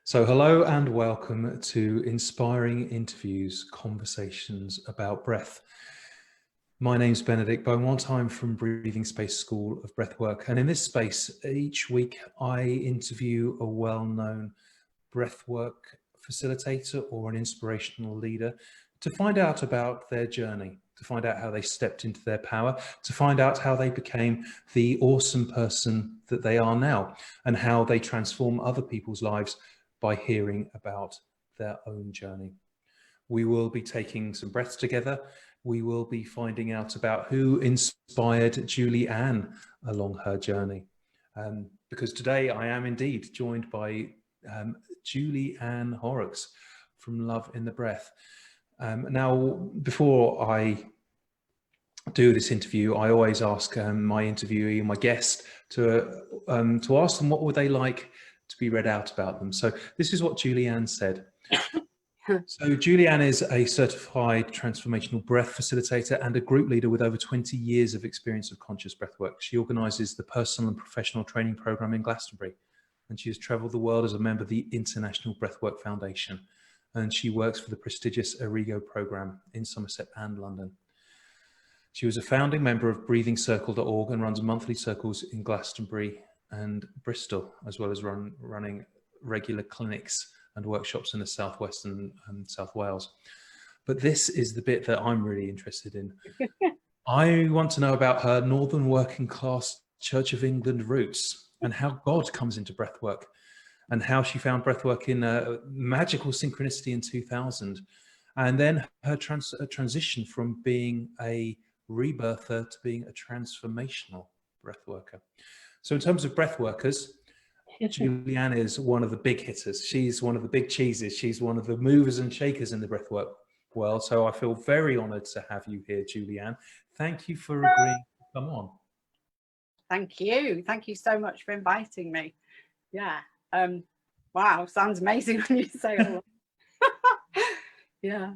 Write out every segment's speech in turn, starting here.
So hello and welcome to Inspiring Interviews, Conversations about Breath. My name's Benedict Beaumont. I'm from Breathing Space School of Breathwork. And in this space, each week I interview a well-known breathwork facilitator or an inspirational leader to find out about their journey, to find out how they stepped into their power, to find out how they became the awesome person that they are now, and how they transform other people's lives by hearing about their own journey. We will be taking some breaths together. We will be finding out about who inspired Julie Ann along her journey. Because today I am indeed joined by Julie Ann Horrox from Love in the Breath. Now, before I do this interview, I always ask my interviewee, my guest, to ask them what would they like to be read out about them. So this is what Julie Ann said. So Julie Ann is a certified transformational breath facilitator and a group leader with over 20 years of experience of conscious breathwork. She organises the personal and professional training programme in Glastonbury, and she has travelled the world as a member of the International Breathwork Foundation, and she works for the prestigious Origo programme in Somerset and London. She was a founding member of breathingcircle.org and runs monthly circles in Glastonbury and Bristol, as well as running regular clinics and workshops in the Southwest and South Wales. But this is the bit that I'm really interested in. I want to know about her Northern working class Church of England roots and how God comes into breathwork, and how she found breathwork in a magical synchronicity in 2000, and then her transition from being a rebirther to being a transformational breathworker. So in terms of breathworkers, Julie Ann is one of the big hitters. She's one of the big cheeses. She's one of the movers and shakers in the breathwork world. So I feel very honoured to have you here, Julie Ann. Thank you for agreeing to come on. Thank you. Thank you so much for inviting me. Yeah. Wow, sounds amazing when you say all that. Yeah.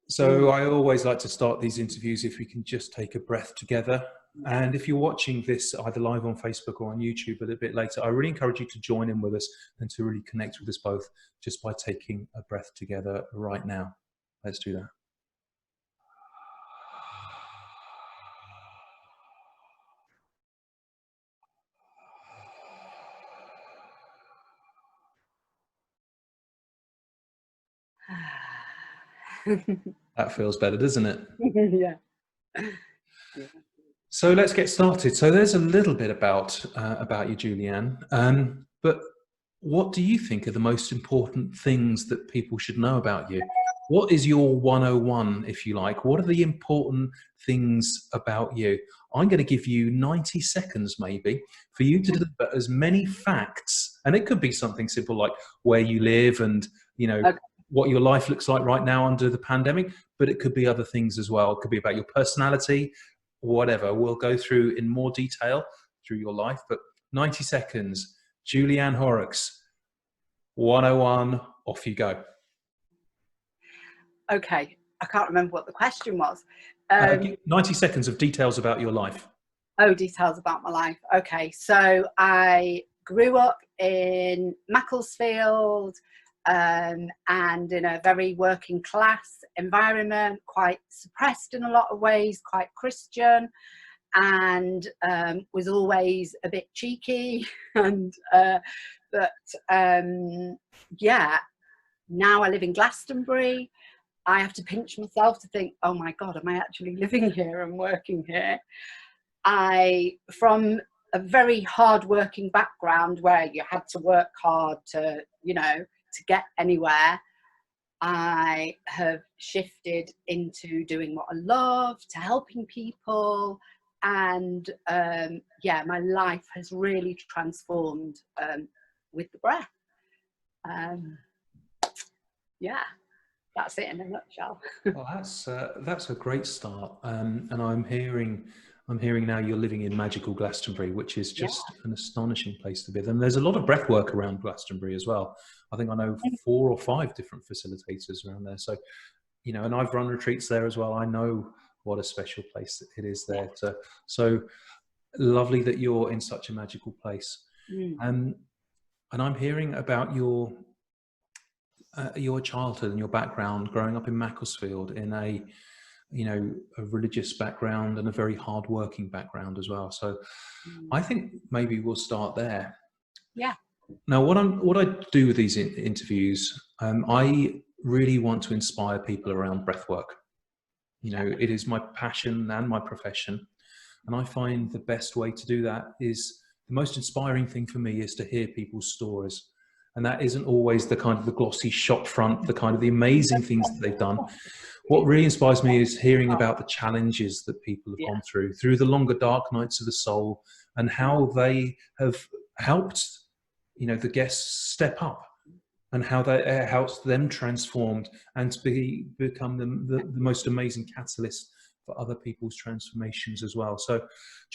So I always like to start these interviews if we can just take a breath together. And if you're watching this either live on Facebook or on YouTube a little bit later, I really encourage you to join in with us and to really connect with us both just by taking a breath together right now. Let's do that. That feels better, doesn't it? Yeah. Yeah. So let's get started. So there's a little bit about you, Julie Ann. But what do you think are the most important things that people should know about you? What is your 101, if you like? What are the important things about you? I'm going to give you 90 seconds maybe for you to deliver as many facts, and it could be something simple like where you live and, you know, Okay. what your life looks like right now under the pandemic, but it could be other things as well. It could be about your personality, whatever. We'll go through in more detail through your life, but 90 seconds. Julie Ann Horrox, 101, off you go. Okay. I can't remember what the question was. 90 seconds of details about your life. Oh, details about my life. Okay. So I grew up in Macclesfield, and in a very working class environment, quite suppressed in a lot of ways, quite Christian, and was always a bit cheeky. And yeah, now I live in Glastonbury. I have to pinch myself to think, oh my God, am I actually living here and working here? From a very hard working background where you had to work hard to, you know, to get anywhere, I have shifted into doing what I love, to helping people, and yeah, my life has really transformed with the breath. Yeah, that's it in a nutshell. Well, that's a great start, and I'm hearing now you're living in magical Glastonbury, which is just an astonishing place to be. And there's a lot of breath work around Glastonbury as well. I think I know 4 or 5 different facilitators around there. So, you know, and I've run retreats there as well. I know what a special place it is there. So lovely that you're in such a magical place. and I'm hearing about your childhood and your background growing up in Macclesfield in a, you know, a religious background and a very hard-working background as well. So I think maybe we'll start there. Yeah. Now, what I do with these interviews, I really want to inspire people around breathwork. You know, it is my passion and my profession, and I find the best way to do that is, the most inspiring thing for me is to hear people's stories. And that isn't always the kind of the glossy shop front, the kind of the amazing things that they've done. What really inspires me is hearing about the challenges that people have gone through the longer dark nights of the soul, and how they have helped, you know, the guests step up, and how that helps them transformed and to become the most amazing catalyst for other people's transformations as well. So,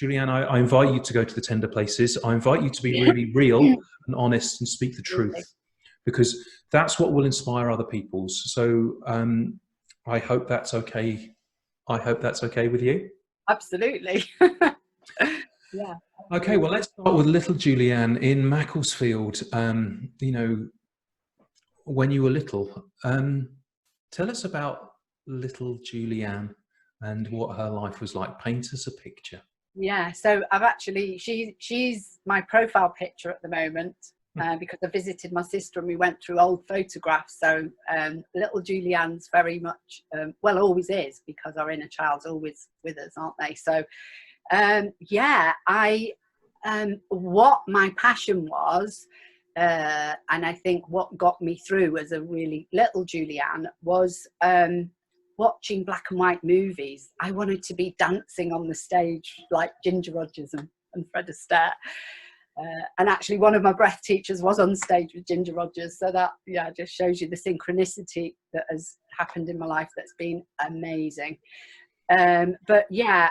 Julianne, I invite you to go to the tender places. I invite you to be really real and honest and speak the truth, because that's what will inspire other people's. So I hope that's okay. I hope that's okay with you. Absolutely. Yeah. Okay, well, let's start with little Julianne in Macclesfield. You know, when you were little, tell us about little Julianne and what her life was like. Paint us a picture. Yeah, so I've actually, she's my profile picture at the moment, because I visited my sister and we went through old photographs. So little Julianne's very much, well, always is, because our inner child's always with us, aren't they? So yeah, what my passion was, and I think what got me through as a really little Julianne was watching black and white movies. I wanted to be dancing on the stage like Ginger Rogers and Fred Astaire. And actually one of my breath teachers was on stage with Ginger Rogers. So that, yeah, just shows you the synchronicity that has happened in my life. That's been amazing. But yeah,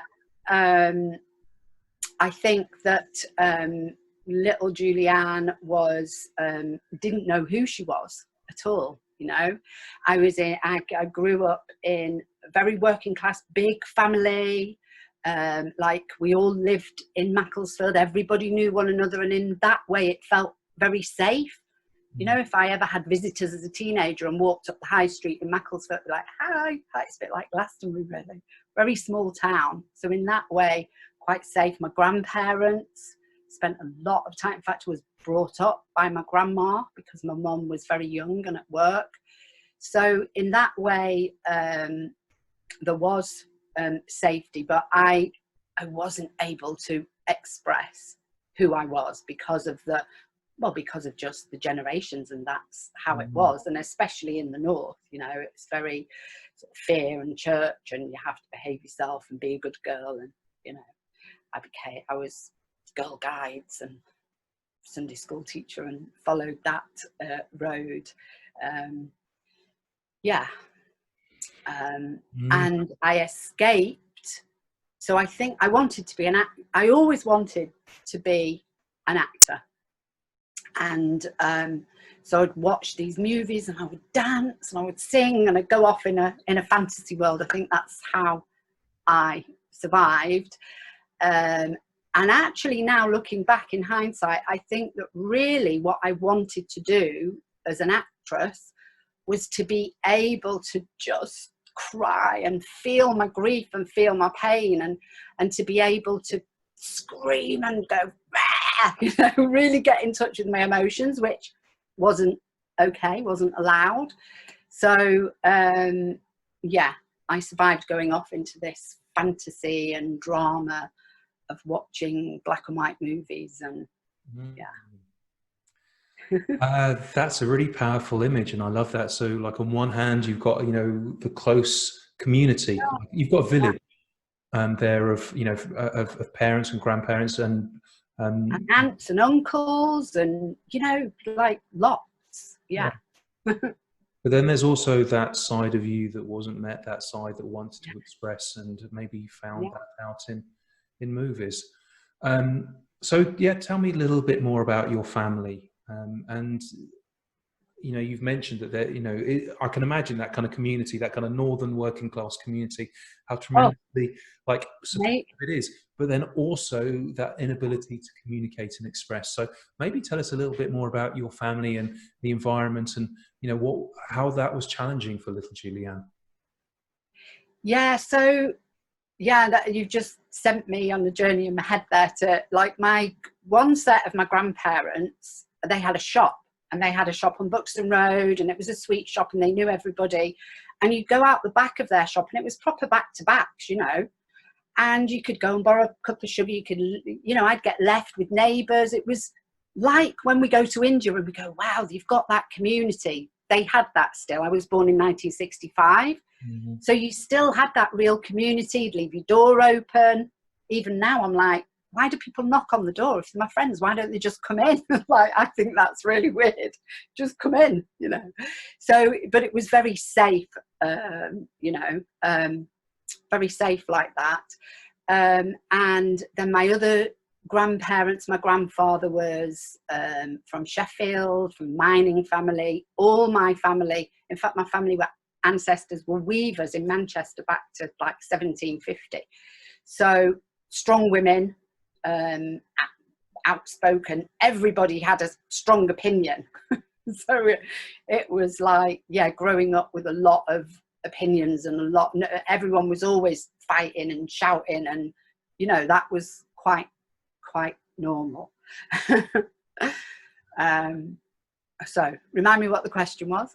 I think that little Julianne was, didn't know who she was at all. You know, I grew up in a very working class, big family. Like we all lived in Macclesfield, everybody knew one another, and in that way it felt very safe. You know, if I ever had visitors as a teenager and walked up the high street in Macclesfield, like, hi, it's a bit like Glastonbury, really. Very small town. So in that way, quite safe. My grandparents spent a lot of time. In fact, I was brought up by my grandma because my mum was very young and at work. So in that way, there was safety, but I wasn't able to express who I was because of just the generations, and that's how it was. And especially in the north, you know, it's very sort of fear and church, and you have to behave yourself and be a good girl. And you know, I was Girl Guides and Sunday school teacher and followed that road. And I escaped. So I think I wanted to be I always wanted to be an actor. And so I'd watch these movies and I would dance and I would sing and I'd go off in a fantasy world. I think that's how I survived. And actually now looking back in hindsight, I think that really what I wanted to do as an actress was to be able to just cry and feel my grief and feel my pain, and to be able to scream and go, Rah! You know, really get in touch with my emotions, which wasn't okay, wasn't allowed. So yeah, I survived going off into this fantasy and drama of watching black and white movies, and yeah. That's a really powerful image, and I love that. So, like on one hand, you've got, you know, the close community. You've got a village there of, you know, of parents and grandparents and aunts and uncles, and you know, like lots. Yeah. But then there's also that side of you that wasn't met, that side that wanted to express, and maybe you found that out in movies. So yeah, tell me a little bit more about your family. And you know, you've mentioned that there, you know, I can imagine that kind of community, that kind of northern working class community, how Oh, tremendously like supportive mate. it is, but then also that inability to communicate and express. So maybe tell us a little bit more about your family and the environment, and you know how that was challenging for little Julianne. Yeah, so yeah, that you've just sent me on the journey in my head there to like my one set of my grandparents. They had a shop, and they had a shop on Buxton Road, and it was a sweet shop, and they knew everybody. And you'd go out the back of their shop, and it was proper back to backs, you know. And you could go and borrow a cup of sugar. You could, you know, I'd get left with neighbours. It was like when we go to India and we go, wow, you've got that community. They had that still. I was born in 1965. Mm-hmm. So you still had that real community. You'd leave your door open. Even now I'm like, why do people knock on the door? If they're my friends, why don't they just come in? Like, I think that's really weird. Just come in, you know. So, but it was very safe, you know, very safe like that. And then my other grandparents, my grandfather was from Sheffield, from mining family. All my family, in fact, my family ancestors were weavers in Manchester back to like 1750. So strong women, outspoken. Everybody had a strong opinion. So it was like, yeah, growing up with a lot of opinions and a lot. Everyone was always fighting and shouting, and you know that was quite normal. So remind me what the question was.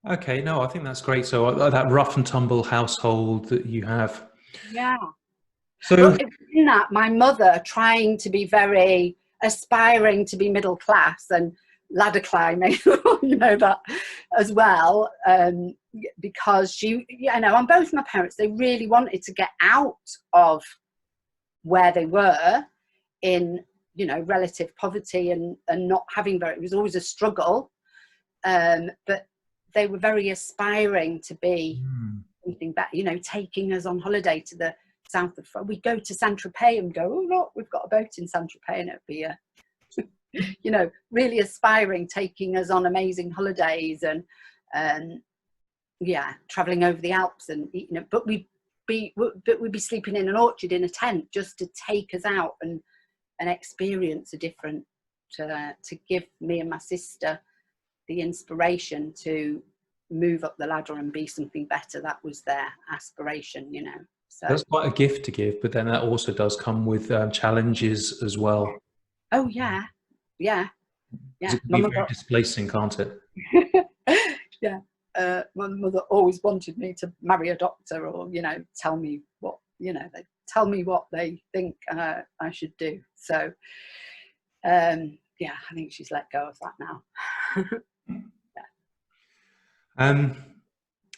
Okay, no, I think that's great. So that rough and tumble household that you have. Yeah. So But in that, my mother trying to be very aspiring to be middle class and ladder climbing, you know, that as well, because she, you know, and both my parents, they really wanted to get out of where they were in, you know, relative poverty and not having very, it was always a struggle, but they were very aspiring to be something better, you know, taking us on holiday to the south of France. We go to Saint-Tropez and go, oh look, we've got a boat in Saint-Tropez, and it'd be a you know, really aspiring, taking us on amazing holidays and yeah, traveling over the Alps, and you know, but we'd be sleeping in an orchard in a tent just to take us out and experience a different, to give me and my sister the inspiration to move up the ladder and be something better. That was their aspiration, you know. So that's quite a gift to give, but then that also does come with challenges as well. oh yeah, yeah, yeah. It can be very displacing, can't it? Yeah. My mother always wanted me to marry a doctor, or you know, tell me what, you know, they tell me what they think I should do. So yeah, I think she's let go of that now. Yeah.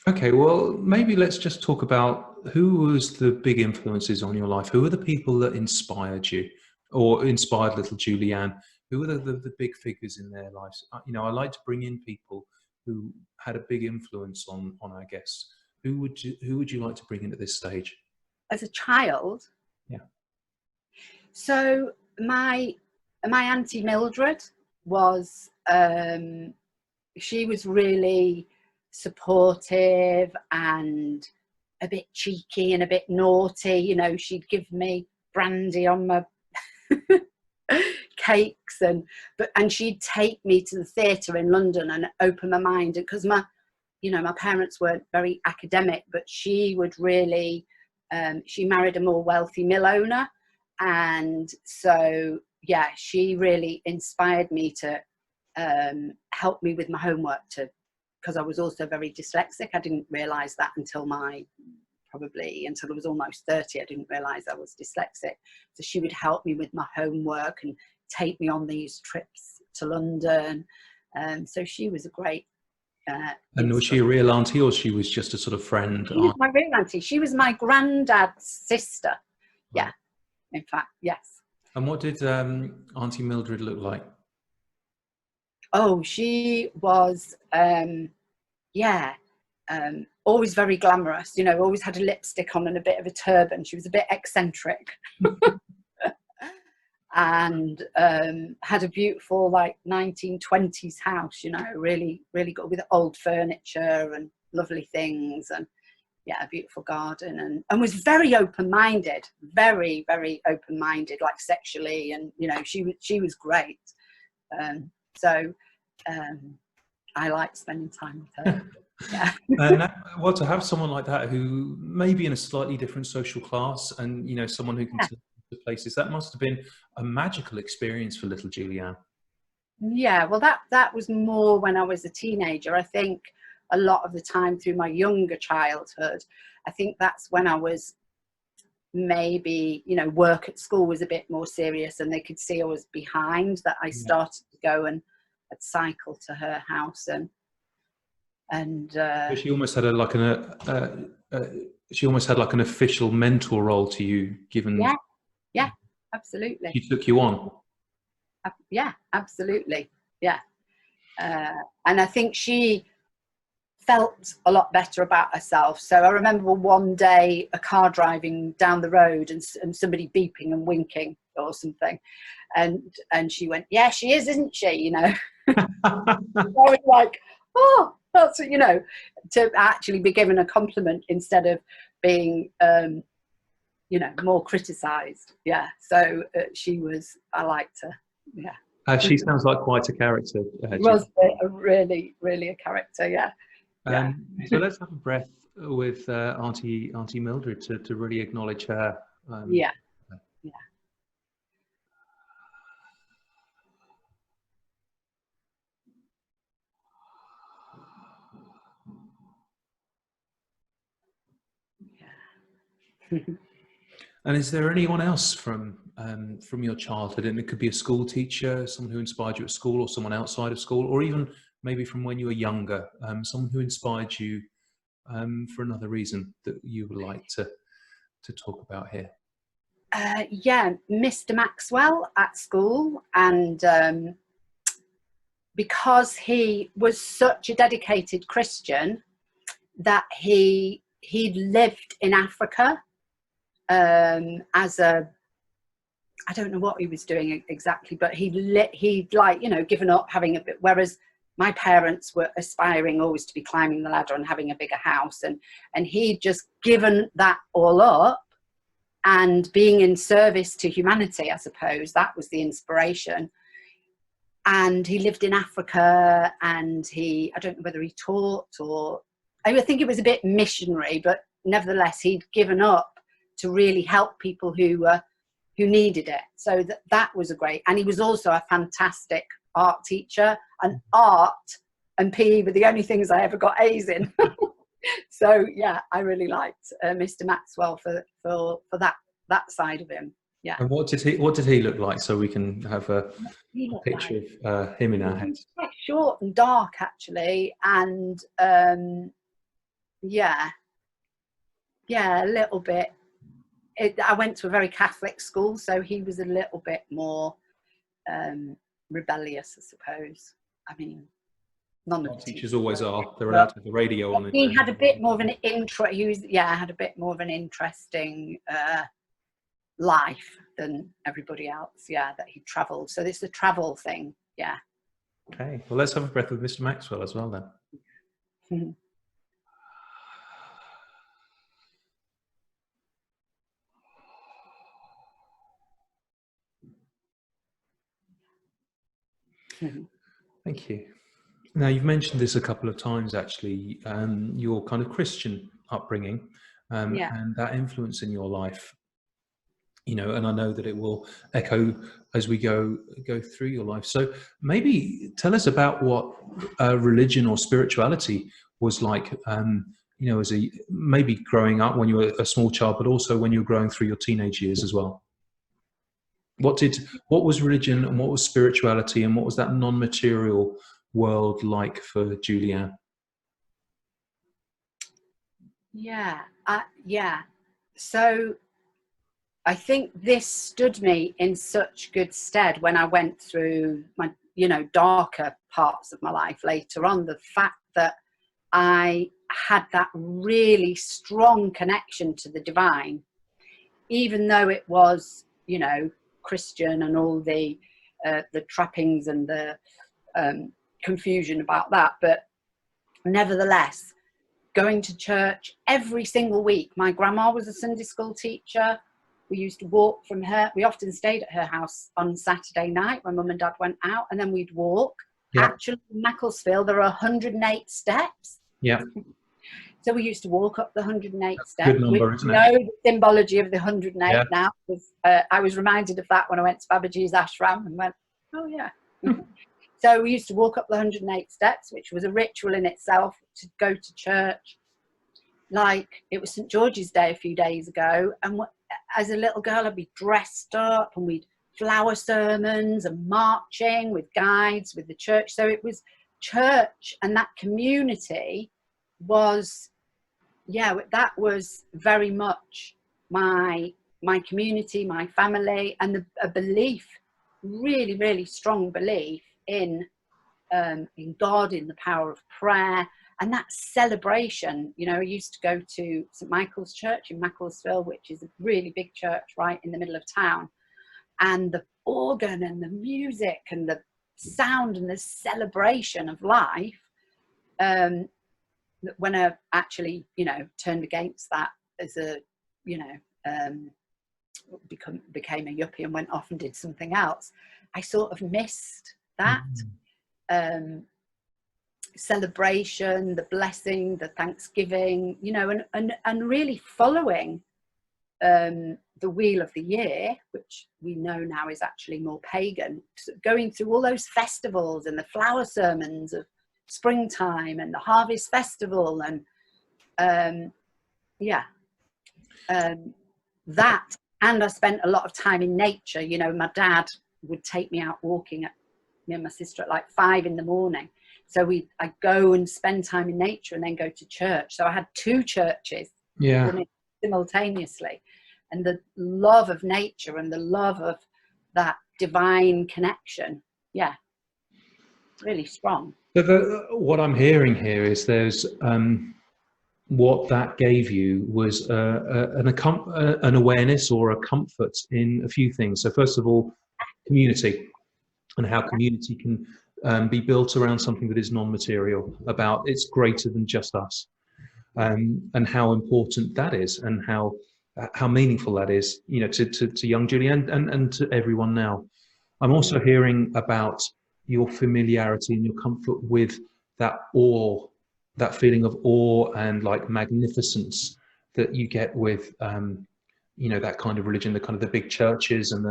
Okay, well, maybe let's just talk about who was the big influences on your life. Who are the people that inspired you, or inspired little Julianne? Who are the big figures in their lives? You know, I like to bring in people who had a big influence on our guests. Who would you like to bring in at this stage? As a child, yeah. So my auntie Mildred was, she was really supportive and a bit cheeky and a bit naughty. You know, she'd give me brandy on my cakes, and she'd take me to the theatre in London and open my mind. Because my parents weren't very academic, but she would really, she married a more wealthy mill owner, and so yeah, she really inspired me to help me with my homework, because I was also very dyslexic. I didn't realise that until I was almost 30. I didn't realise I was dyslexic. So she would help me with my homework and take me on these trips to London. So she was a great and was she a real auntie, or she was just a sort of friend? She was my real auntie. She was my granddad's sister. Yeah, in fact, yes. And what did Auntie Mildred look like? Oh, she was, always very glamorous, you know, always had a lipstick on and a bit of a turban. She was a bit eccentric. and had a beautiful like 1920s house, you know, really, really good, with old furniture and lovely things, and yeah, a beautiful garden, and was very open-minded, very, very open-minded, like sexually, and you know, she was great. So I like spending time with her. Yeah. And well, to have someone like that who may be in a slightly different social class, and you know, someone who can Yeah. take you to places, that must have been a magical experience for little Julianne. Yeah, well, that was more when I was a teenager. I think a lot of the time through my younger childhood, I think that's when I was maybe, you know, work at school was a bit more serious, and they could see I was behind, that I started to go and I'd cycle to her house, and So she almost had she almost had like an official mentor role to you, given yeah, absolutely. she took you on. Yeah, absolutely. Yeah. And I think she felt a lot better about herself. So I remember one day a car driving down the road, and somebody beeping and winking or something. And she went, yeah, she is, isn't she? You know, I was like, oh, that's, you know, to actually be given a compliment instead of being, you know, more criticised. Yeah. So I liked her. Yeah. She sounds like quite a character. Was a really, really a character. Yeah. Yeah. So let's have a breath with Auntie Mildred to really acknowledge her. Yeah. Yeah. Yeah. And is there anyone else from your childhood? And it could be a school teacher, someone who inspired you at school, or someone outside of school, or even maybe from when you were younger, someone who inspired you for another reason that you would like to talk about here. Yeah, Mr. Maxwell at school, and because he was such a dedicated Christian, that he'd lived in Africa as a, I don't know what he was doing exactly, but he'd like, you know, given up having a bit, whereas my parents were aspiring always to be climbing the ladder and having a bigger house, and he'd just given that all up, and being in service to humanity, I suppose that was the inspiration. And he lived in Africa, and I don't know whether he taught, or I think it was a bit missionary, but nevertheless he'd given up to really help people who needed it. So that was a great, and he was also a fantastic art teacher, and art and PE were the only things I ever got A's in. So yeah, I really liked Mr. Maxwell for that side of him. Yeah. And what did he look like, so we can have a picture of him in our heads? Quite short and dark, actually, and yeah, a little bit. I went to a very Catholic school, so he was a little bit more rebellious, I suppose. I mean, none of the teachers always are. They're allowed to have the radio on. He had a bit more of an had a bit more of an interesting life than everybody else. Yeah, that he travelled. So it's the travel thing. Yeah. Okay. Well, let's have a breath with Mr. Maxwell as well then. Thank you. Now, you've mentioned this a couple of times, actually, your kind of Christian upbringing and that influence in your life, you know, and I know that it will echo as we go through your life. So maybe tell us about what religion or spirituality was like, you know, maybe growing up when you were a small child, but also when you were growing through your teenage years as well. What was religion, and what was spirituality, and what was that non-material world like for Julianne? Yeah. So I think this stood me in such good stead when I went through my, you know, darker parts of my life later on. The fact that I had that really strong connection to the divine, even though it was, you know, Christian and all the trappings and the confusion about that. But nevertheless, going to church every single week. My grandma was a Sunday school teacher. We used to walk from her. We often stayed at her house on Saturday night when Mum and Dad went out, and then we'd walk. Yeah. Actually, in Macclesfield, there are 108 steps. Yeah. So we used to walk up the 108 That's steps. a good number, isn't it? Know the symbology of the 108 Yeah. now. Because, I was reminded of that when I went to Babaji's ashram and went, oh yeah. So we used to walk up the 108 steps, which was a ritual in itself, to go to church. Like, it was St. George's Day a few days ago, and as a little girl I'd be dressed up, and we'd flower sermons and marching with guides with the church. So it was church, and that community was, yeah, that was very much my community, my family, and a belief, really, really strong belief in God, in the power of prayer, and that celebration. You know, I used to go to St. Michael's Church in Macclesfield, which is a really big church right in the middle of town, and the organ and the music and the sound and the celebration of life. When I actually, you know, turned against that as a, you know, became a yuppie and went off and did something else, I sort of missed that. Celebration, the blessing, the thanksgiving, you know, and really following the wheel of the year, which we know now is actually more pagan, going through all those festivals and the flower sermons of springtime and the harvest festival, and that. And I spent a lot of time in nature. You know, my dad would take me out walking, me and my sister, at like 5 in the morning. So I'd go and spend time in nature and then go to church. So I had 2 churches running simultaneously. And the love of nature and the love of that divine connection, yeah, really strong. So what I'm hearing here is there's what that gave you was an awareness or a comfort in a few things. So first of all, community, and how community can be built around something that is non-material, about it's greater than just us, and how important that is, and how meaningful that is, you know, to young Julie and to everyone now. I'm also hearing about your familiarity and your comfort with that awe, that feeling of awe and like magnificence that you get with, you know, that kind of religion, the kind of the big churches and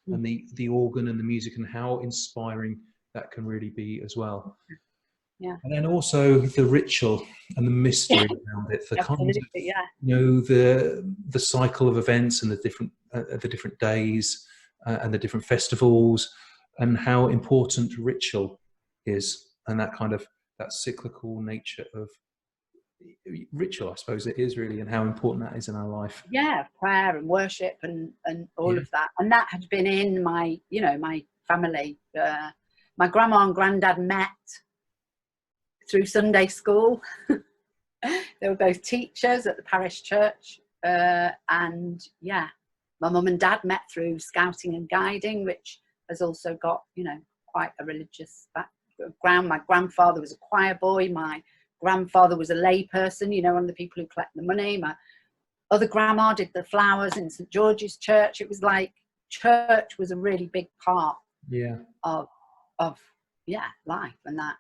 the organ and the music, and how inspiring that can really be as well. Yeah. And then also the ritual and the mystery around it, the kind of, you know, the cycle of events and the different days and the different festivals, and how important ritual is, and that kind of that cyclical nature of ritual, I suppose it is really, and how important that is in our life. Yeah, prayer and worship and all of that. And that had been in my, you know, my family. My grandma and granddad met through Sunday school. They were both teachers at the parish church. And yeah, my mum and dad met through scouting and guiding, which has also got, you know, quite a religious background. My grandfather was a choir boy. My grandfather was a lay person, you know, one of the people who collect the money. My other grandma did the flowers in St. George's Church. It was like church was a really big part of life, and that,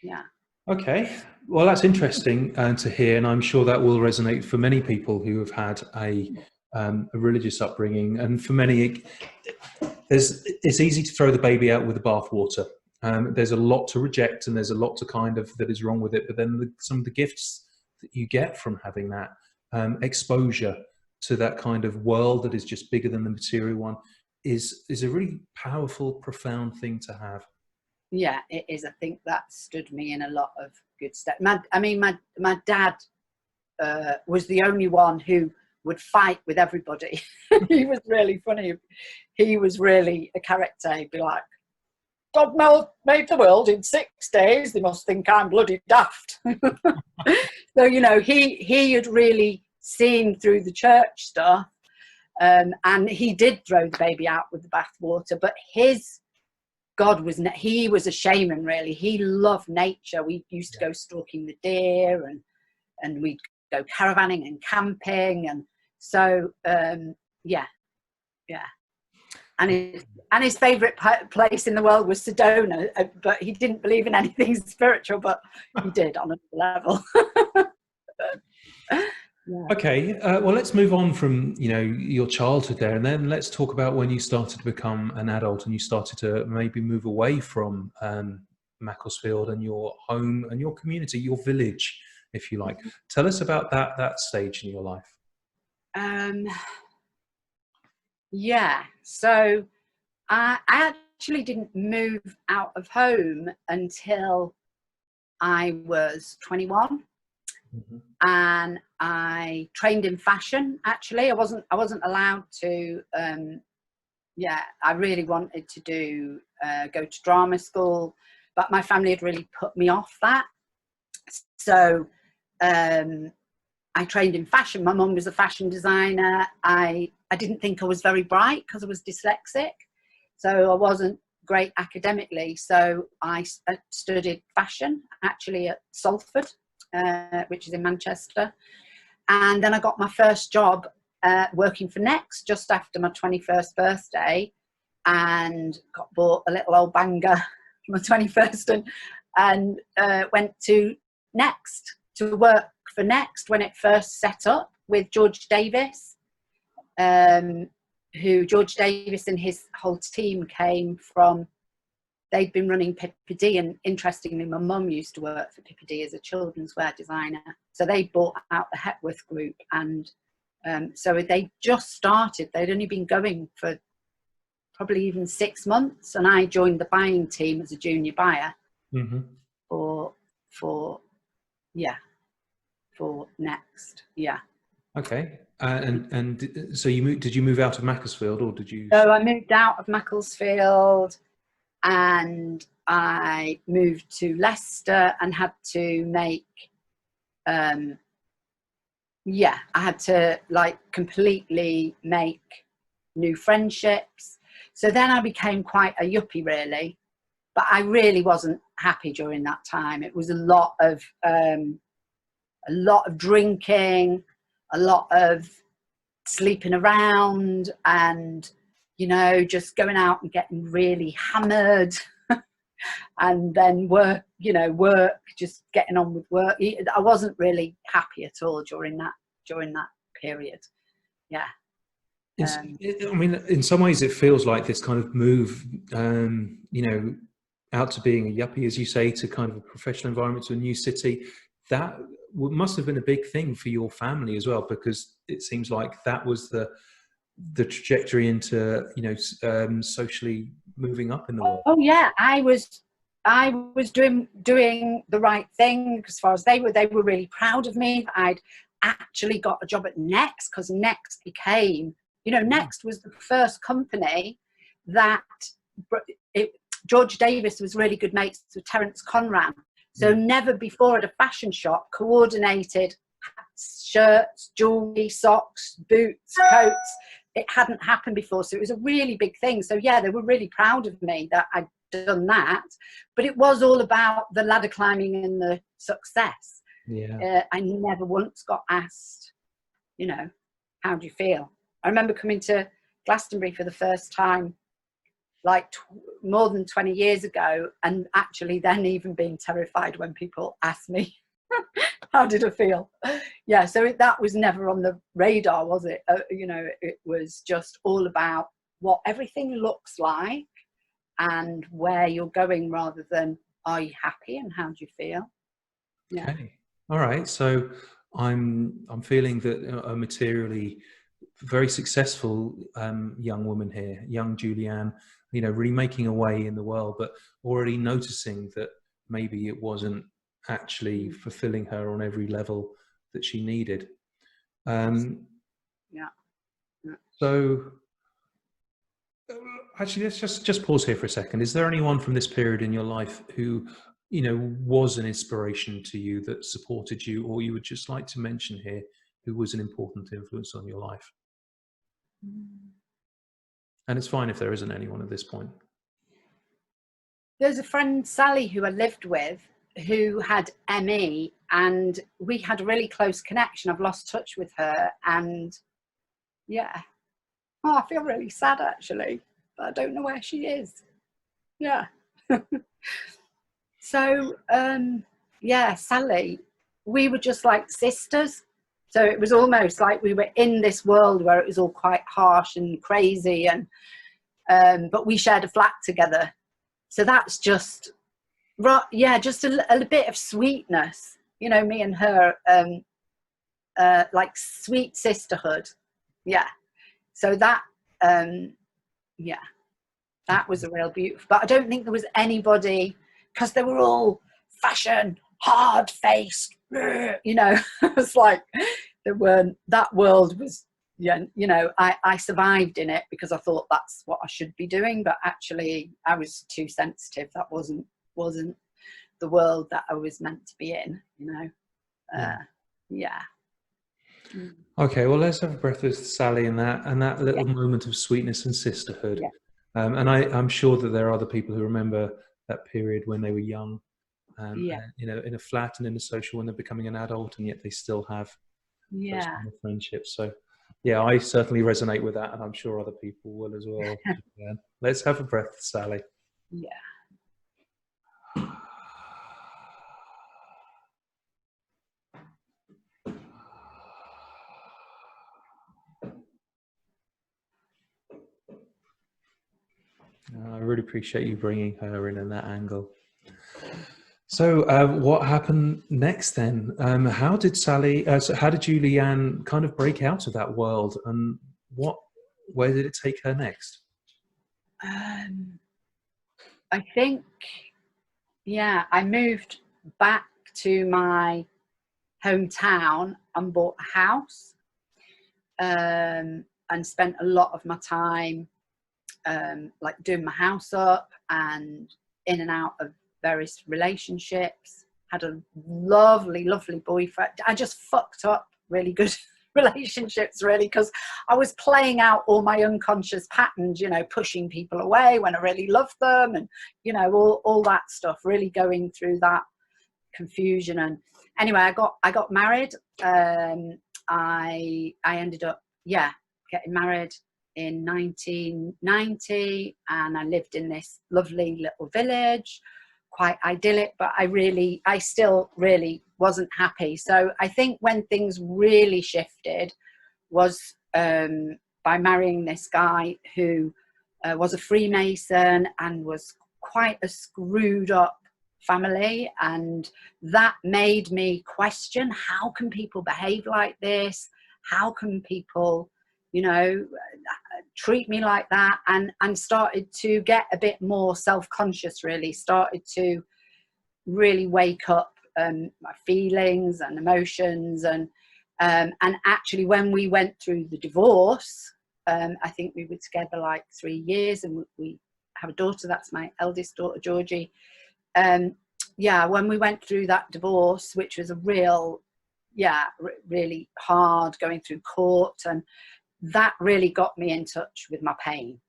yeah. Okay, well, that's interesting to hear, and I'm sure that will resonate for many people who have had a religious upbringing. And for many, it's easy to throw the baby out with the bathwater. There's a lot to reject, and there's a lot to kind of that is wrong with it. But then some of the gifts that you get from having that exposure to that kind of world that is just bigger than the material one is a really powerful, profound thing to have. Yeah, it is. I think that stood me in a lot of good stead. My dad was the only one who would fight with everybody. He was really funny. He was really a character. He'd be like, God made the world in 6 days. They must think I'm bloody daft. So, you know, he had really seen through the church stuff And he did throw the baby out with the bathwater, but his God was, he was a shaman, really. He loved nature. We used to go stalking the deer, and we'd go caravanning and camping. And so, yeah. And his favourite place in the world was Sedona, but he didn't believe in anything spiritual, but he did on a level. Yeah. Okay, well, let's move on from, you know, your childhood there, and then let's talk about when you started to become an adult and you started to maybe move away from Macclesfield and your home and your community, your village, if you like. Tell us about that stage in your life. Yeah, so I actually didn't move out of home until I was 21. Mm-hmm. And I trained in fashion. Actually, I wasn't allowed to. I really wanted to go to drama school, but my family had really put me off that. So I trained in fashion. My mum was a fashion designer. I didn't think I was very bright because I was dyslexic, so I wasn't great academically. So I studied fashion actually at Salford, which is in Manchester. And then I got my first job working for Next just after my 21st birthday, and got bought a little old banger for my 21st, and went to Next to work for Next when it first set up with George Davis, who George Davis and his whole team came from. They'd been running Pippa D, and interestingly, my mum used to work for Pippa D as a children's wear designer. So they bought out the Hepworth group, and so they just started. They'd only been going for probably even 6 months, and I joined the buying team as a junior buyer for Next. Yeah. Okay, and so did you move out of Macclesfield, or did you? So I moved out of Macclesfield, and I moved to Leicester and had to make, I had to like completely make new friendships. So then I became quite a yuppie, really, but I really wasn't happy during that time. It was a lot of drinking, a lot of sleeping around, and just going out and getting really hammered. And then work, just getting on with work. I wasn't really happy at all during that period. Yeah. I mean, in some ways, it feels like this kind of move, out to being a yuppie, as you say, to kind of a professional environment, to a new city. That must have been a big thing for your family as well, because it seems like that was the trajectory into, socially moving up in the world. Oh yeah, I was doing the right thing as far as they were really proud of me. I'd actually got a job at Next, because Next became, Next was the first company that George Davis was really good mates with Terence Conran. So never before at a fashion shop coordinated hats, shirts, jewelry, socks, boots, coats. It hadn't happened before, so it was a really big thing. So yeah, they were really proud of me that I'd done that, but it was all about the ladder climbing and the success. I never once got asked, how do you feel? I remember coming to Glastonbury for the first time like more than 20 years ago, and actually then even being terrified when people asked me how did I feel. Yeah, so that was never on the radar, was it? It was just all about what everything looks like and where you're going, rather than are you happy and how do you feel. Yeah. Okay, all right, so I'm feeling that a materially very successful young woman here, young Julianne, really making a way in the world, but already noticing that maybe it wasn't actually fulfilling her on every level that she needed. Yeah. So actually, let's just pause here for a second. Is there anyone from this period in your life who, was an inspiration to you, that supported you, or you would just like to mention here, who was an important influence on your life? And it's fine if there isn't anyone at this point. There's a friend, Sally, who I lived with, who had ME, and we had a really close connection. I've lost touch with her, and yeah. Oh, I feel really sad, actually, but I don't know where she is. Yeah. So, yeah, Sally, we were just like sisters. So it was almost like we were in this world where it was all quite harsh and crazy, and but we shared a flat together. So that's just, yeah, just a bit of sweetness, you know, me and her, like sweet sisterhood. Yeah. So that, yeah, that was a real beauty. But I don't think there was anybody, because they were all fashion, hard faced, you know. It was like there weren't, that world was, yeah, you know, I survived in it because I thought that's what I should be doing, but actually I was too sensitive. That wasn't the world that I was meant to be in, you know. Yeah. Okay, well, let's have a breath with Sally and that little moment of sweetness and sisterhood. Yeah. And I'm sure that there are other people who remember that period when they were young, Yeah. you know, in a flat and in a social when they're becoming an adult, and yet they still have those kind of friendships. So, yeah, I certainly resonate with that, and I'm sure other people will as well. Yeah. Let's have a breath, Sally. Yeah. I really appreciate you bringing her in that angle. So what happened next then? How did how did Julianne kind of break out of that world, and where did it take her next? I think, yeah, I moved back to my hometown and bought a house, and spent a lot of my time like doing my house up and in and out of various relationships. Had a lovely boyfriend. I just fucked up really good relationships, really, because I was playing out all my unconscious patterns, you know, pushing people away when I really loved them, and you know, all that stuff, really going through that confusion. And anyway, I got married. I ended up, yeah, getting married in 1990, and I lived in this lovely little village, quite idyllic, but I still really wasn't happy. So I think when things really shifted was by marrying this guy who was a Freemason and was quite a screwed up family, and that made me question, how can people behave like this? How can people, you know, treat me like that? And started to get a bit more self-conscious, really started to really wake up my feelings and emotions. And actually when we went through the divorce, I think we were together like 3 years, and we have a daughter. That's my eldest daughter, Georgie. Yeah, when we went through that divorce, which was a real, yeah, really hard, going through court, and that really got me in touch with my pain.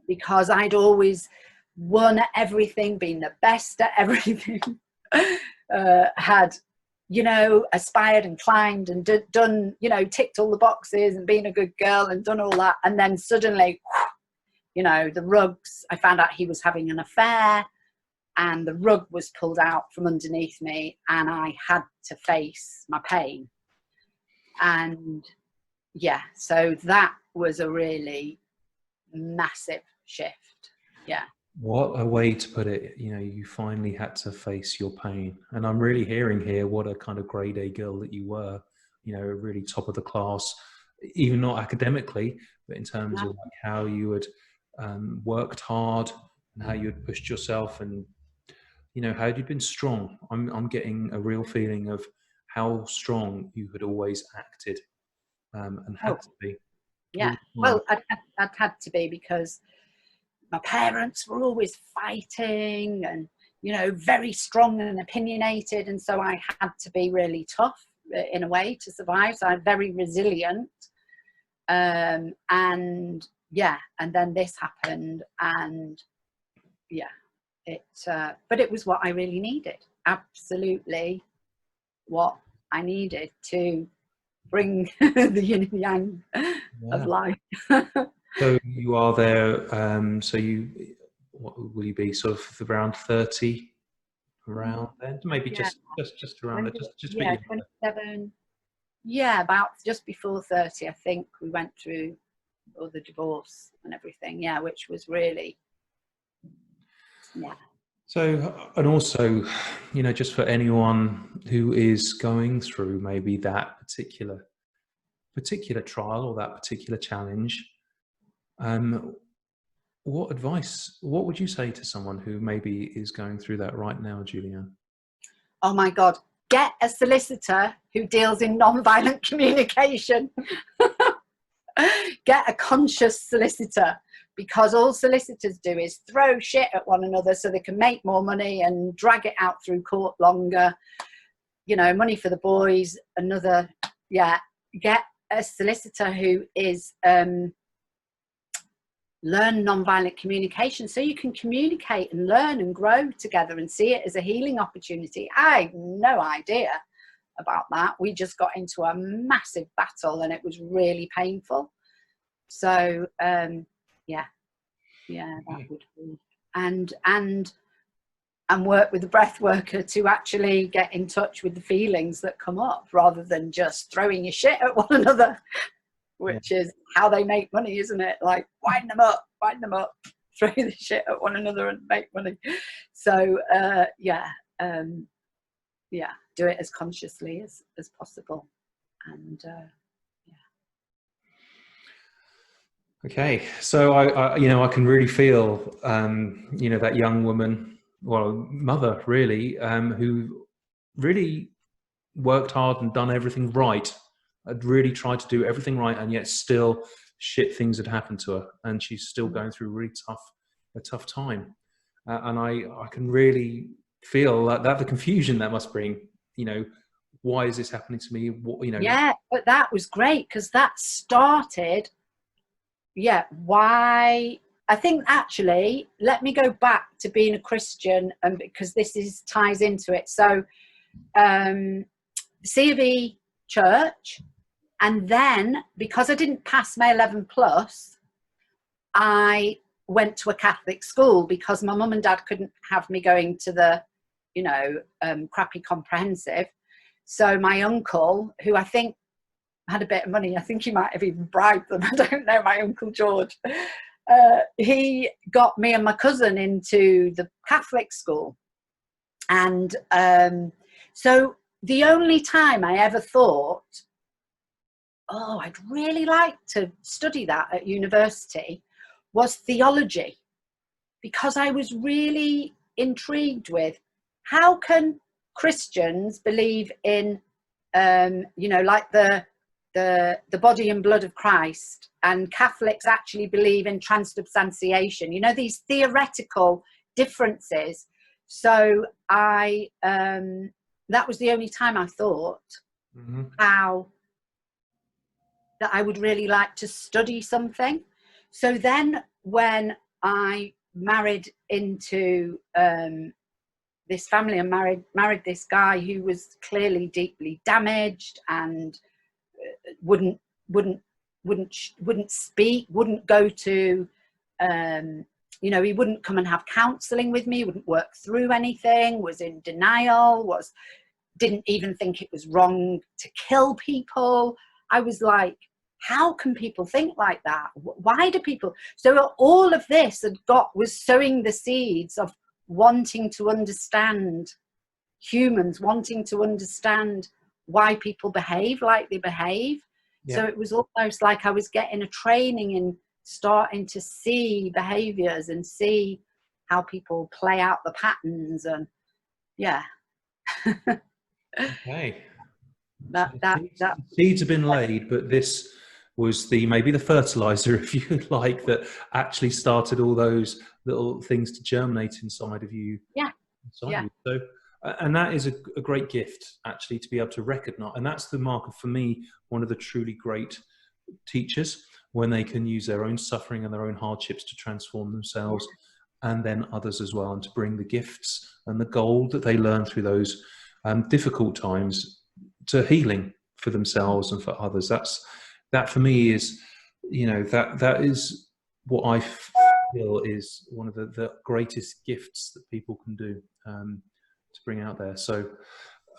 Because I'd always won at everything, been the best at everything, had, you know, aspired and climbed and done, you know, ticked all the boxes and been a good girl and done all that. And then suddenly, you know, the rugs, I found out he was having an affair, and the rug was pulled out from underneath me, and I had to face my pain. And yeah, so that was a really massive shift. Yeah. What a way to put it. You know, you finally had to face your pain. And I'm really hearing here what a kind of grade A girl that you were, you know, really top of the class, even not academically, but in terms of like how you had worked hard and how you had pushed yourself, and, you know, how you'd been strong. I'm getting a real feeling of how strong you had always acted and had to be. Yeah. Well, I'd had to be, because my parents were always fighting and, you know, very strong and opinionated. And so I had to be really tough in a way to survive. So I'm very resilient. And yeah, and then this happened, and yeah, but it was what I really needed, absolutely what I needed to bring the yin and yang of life. So you are there, so what will you be, sort of around 30, around then? Maybe Yeah. just around it, just a bit Yeah, younger. 27. Yeah, about just before 30, I think we went through all the divorce and everything. Yeah, which was really, yeah. So, and also, just for anyone who is going through maybe that particular trial or that particular challenge, what would you say to someone who maybe is going through that right now, Julianne? Oh my God, get a solicitor who deals in non-violent communication. Get a conscious solicitor, because all solicitors do is throw shit at one another so they can make more money and drag it out through court longer. Money for the boys, get a solicitor who is learn non-violent communication, so you can communicate and learn and grow together and see it as a healing opportunity. I had no idea about that. We just got into a massive battle and it was really painful. So that would be, and work with the breath worker to actually get in touch with the feelings that come up, rather than just throwing your shit at one another, which is how they make money, isn't it? Like, wind them up, throw the shit at one another and make money. So do it as consciously as possible. And Okay, so I can really feel, that young woman, well, mother really, who really worked hard and done everything right. I'd really tried to do everything right, and yet still shit things had happened to her, and she's still going through a tough time. And I can really feel that the confusion that must bring. Why is this happening to me? Yeah, but that was great, because that started. Yeah, why? I think actually, let me go back to being a Christian, and because this ties into it. So, C of E church, and then because I didn't pass my 11 plus, I went to a Catholic school because my mum and dad couldn't have me going to the, crappy comprehensive. So my uncle, who I think had a bit of money, I think he might have even bribed them, I don't know, my Uncle George, he got me and my cousin into the Catholic school. And so the only time I ever thought, oh, I'd really like to study that at university, was theology, because I was really intrigued with how can Christians believe in, like the body and blood of Christ, and Catholics actually believe in transubstantiation, these theoretical differences. So that was the only time I thought how that I would really like to study something. So then when I married into this family and married this guy who was clearly deeply damaged and wouldn't speak, wouldn't go to he wouldn't come and have counselling with me, wouldn't work through anything, was in denial, didn't even think it was wrong to kill people. I was like, how can people think like that? Why do people? So all of this was sowing the seeds of wanting to understand humans, wanting to understand why people behave like they behave. Yeah. So it was almost like I was getting a training in starting to see behaviors and see how people play out the patterns. And yeah. Okay. that seeds have been laid, but this was maybe the fertilizer, if you like, that actually started all those little things to germinate inside of you. Yeah. You. So, and that is a great gift, actually, to be able to recognize. And that's the marker for me, one of the truly great teachers when they can use their own suffering and their own hardships to transform themselves, and then others as well, and to bring the gifts and the gold that they learn through those difficult times to healing for themselves and for others. That for me is, that is what I feel is one of the greatest gifts that people can do, to bring out there. So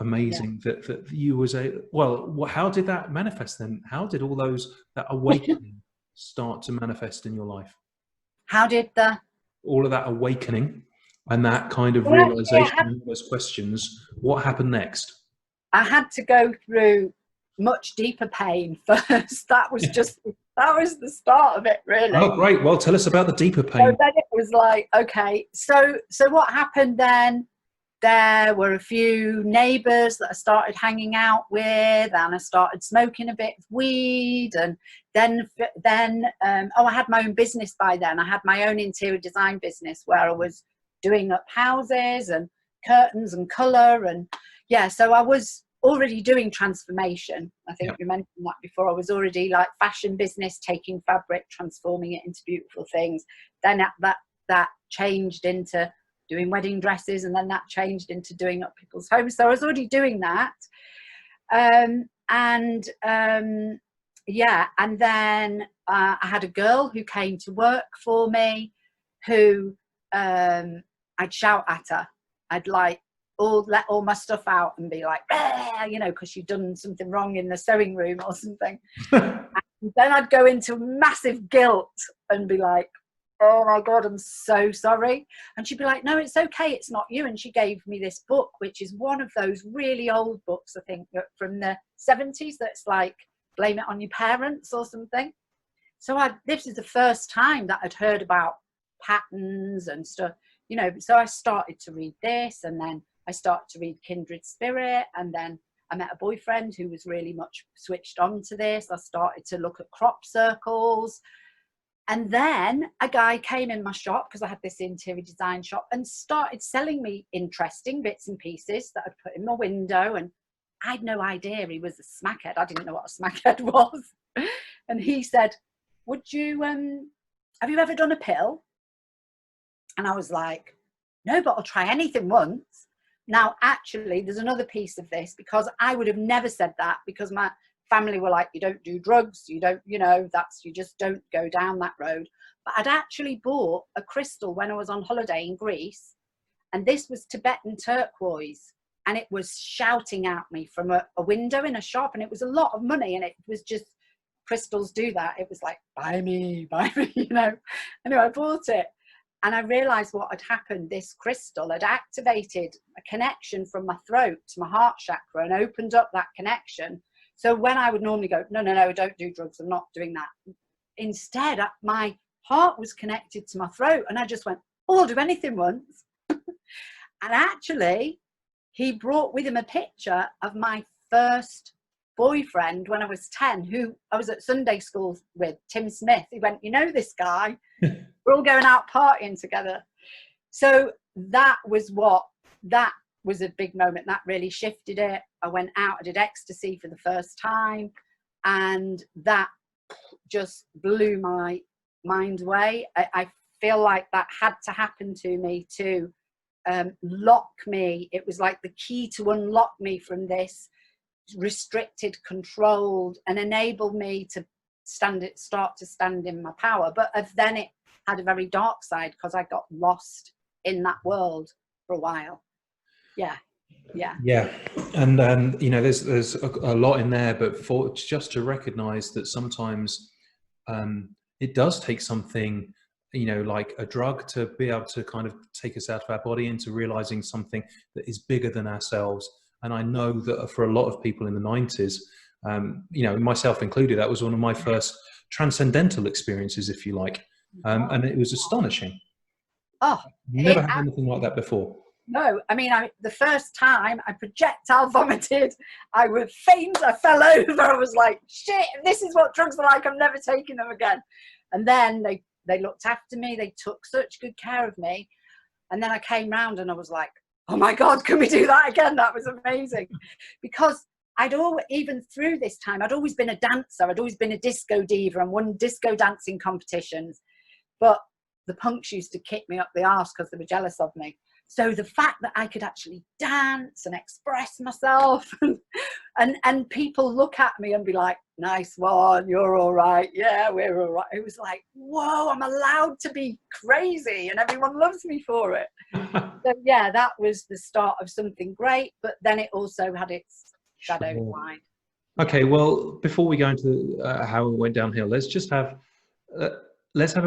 amazing that you was how did that manifest then? How did that awakening start to manifest in your life? How did all of that awakening and that kind of realization and those questions, what happened next? I had to go through much deeper pain first. That was the start of it, really. Oh, great. Well, tell us about the deeper pain. So then it was like, okay, so what happened then? There were a few neighbours that I started hanging out with, and I started smoking a bit of weed, and then I had my own business by then. I had my own interior design business where I was doing up houses and curtains and colour, and so I was already doing transformation. I think you mentioned that before. I was already like fashion business, taking fabric, transforming it into beautiful things. Then that changed into doing wedding dresses, and then that changed into doing up people's homes. So I was already doing that. And then I had a girl who came to work for me, who I'd shout at her. I'd like let all my stuff out and be like, because she'd done something wrong in the sewing room or something. And then I'd go into massive guilt and be like, oh my God, I'm so sorry. And she'd be like, no, it's okay, it's not you. And she gave me this book, which is one of those really old books, I think, from the 70s, that's like, blame it on your parents or something. So this is the first time that I'd heard about patterns and stuff, so I started to read this, and then I started to read Kindred Spirit, and then I met a boyfriend who was really much switched on to this. I started to look at crop circles. And then a guy came in my shop, because I had this interior design shop, and started selling me interesting bits and pieces that I'd put in my window. And I had no idea he was a smackhead. I didn't know what a smackhead was. And he said, have you ever done a pill? And I was like, no, but I'll try anything once. Now, actually, there's another piece of this, because I would have never said that, because my family were like, you don't do drugs, you don't, you just don't go down that road. But I'd actually bought a crystal when I was on holiday in Greece, and this was Tibetan turquoise, and it was shouting at me from a window in a shop, and it was a lot of money, and it was just, crystals do that. It was like, buy me, Anyway, I bought it, and I realized what had happened. This crystal had activated a connection from my throat to my heart chakra and opened up that connection. So when I would normally go, no, don't do drugs, I'm not doing that. Instead, my heart was connected to my throat, and I just went, oh, I'll do anything once. And actually, he brought with him a picture of my first boyfriend when I was 10, who I was at Sunday school with, Tim Smith. He went, this guy? We're all going out partying together. So that was a big moment. That really shifted it. I went out, I did ecstasy for the first time, and that just blew my mind away. I feel like that had to happen to me to lock me. It was like the key to unlock me from this restricted, controlled, and enable me to start to stand in my power. But then it had a very dark side, because I got lost in that world for a while. Yeah. And there's a lot in there, but for just to recognize that sometimes it does take something, like a drug, to be able to kind of take us out of our body into realizing something that is bigger than ourselves. And I know that for a lot of people in the 90s, myself included, that was one of my first transcendental experiences, if you like. And it was astonishing. Oh, never had anything like that before. No, the first time I projectile vomited, I would faint, I fell over, I was like, shit, this is what drugs are like, I'm never taking them again. And then they looked after me, they took such good care of me. And then I came round and I was like, oh my God, can we do that again? That was amazing. Because I'd always, even through this time, I'd always been a dancer. I'd always been a disco diva and won disco dancing competitions. But the punks used to kick me up the arse because they were jealous of me. So the fact that I could actually dance and express myself and people look at me and be like, nice one, you're all right. Yeah, we're all right. It was like, whoa, I'm allowed to be crazy and everyone loves me for it. So yeah, that was the start of something great, but then it also had its shadow side. Okay, well, before we go into how it went downhill, let's just have a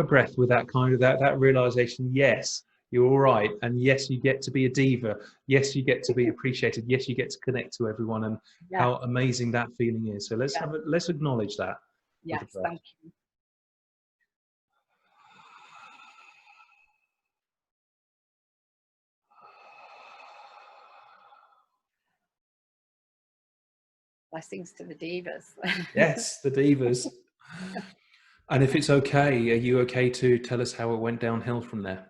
breath with that kind of that realization. Yes, you're all right, and yes, you get to be a diva. Yes, you get to be appreciated. Yes, you get to connect to everyone, and how amazing that feeling is. So let's acknowledge that. Yes, thank you. Blessings to the divas. Yes, the divas. And if it's okay, are you okay to tell us how it went downhill from there?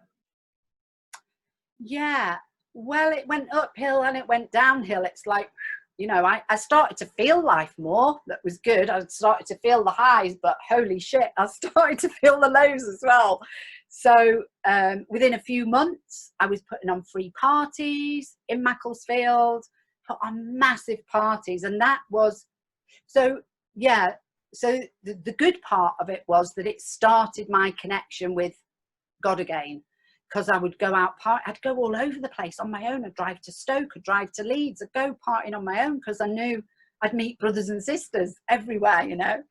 Yeah, well, it went uphill and it went downhill. It's like, you know, I started to feel life more. That was good. I started to feel the highs, but holy shit, I started to feel the lows as well. So within a few months, I was putting on free parties in Macclesfield, put on massive parties. And that was, so yeah, so the good part of it was that it started my connection with God again. Because I would go out, I'd go all over the place on my own. I'd drive to Stoke, I'd drive to Leeds, I'd go partying on my own because I knew I'd meet brothers and sisters everywhere, you know.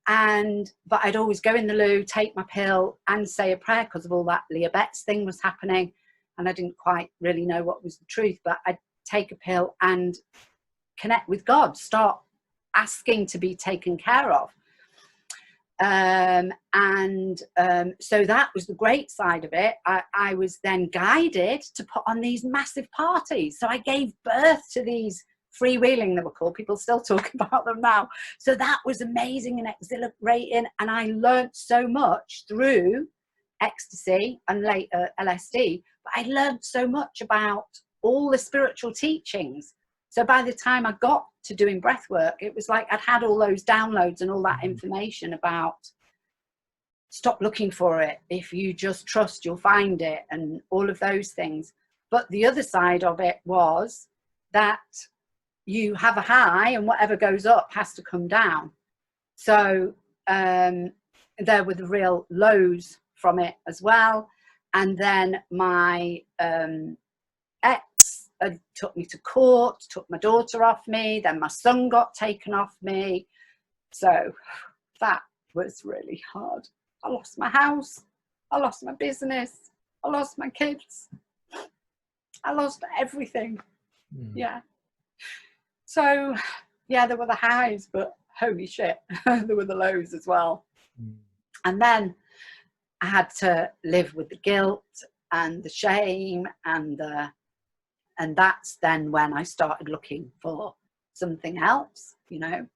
But I'd always go in the loo, take my pill and say a prayer because of all that Leah Betts thing was happening. And I didn't quite really know what was the truth, but I'd take a pill and connect with God, start asking to be taken care of. So that was the great side of it. I was then guided to put on these massive parties. So I gave birth to these freewheeling, they were called. People still talk about them now. So that was amazing and exhilarating. And I learned so much through ecstasy and later LSD. But I learned so much about all the spiritual teachings. So by the time I got to doing breath work, it was like I'd had all those downloads and all that information about stop looking for it. If you just trust, you'll find it, and all of those things. But the other side of it was that you have a high and whatever goes up has to come down. So there were the real lows from it as well. And then my ex took me to court, took my daughter off me, then my son got taken off me. So that was really hard. I lost my house, I lost my business, I lost my kids, I lost everything. Yeah. So yeah, there were the highs, but holy shit, there were the lows as well. And then I had to live with the guilt and the shame and that's then when I started looking for something else, you know.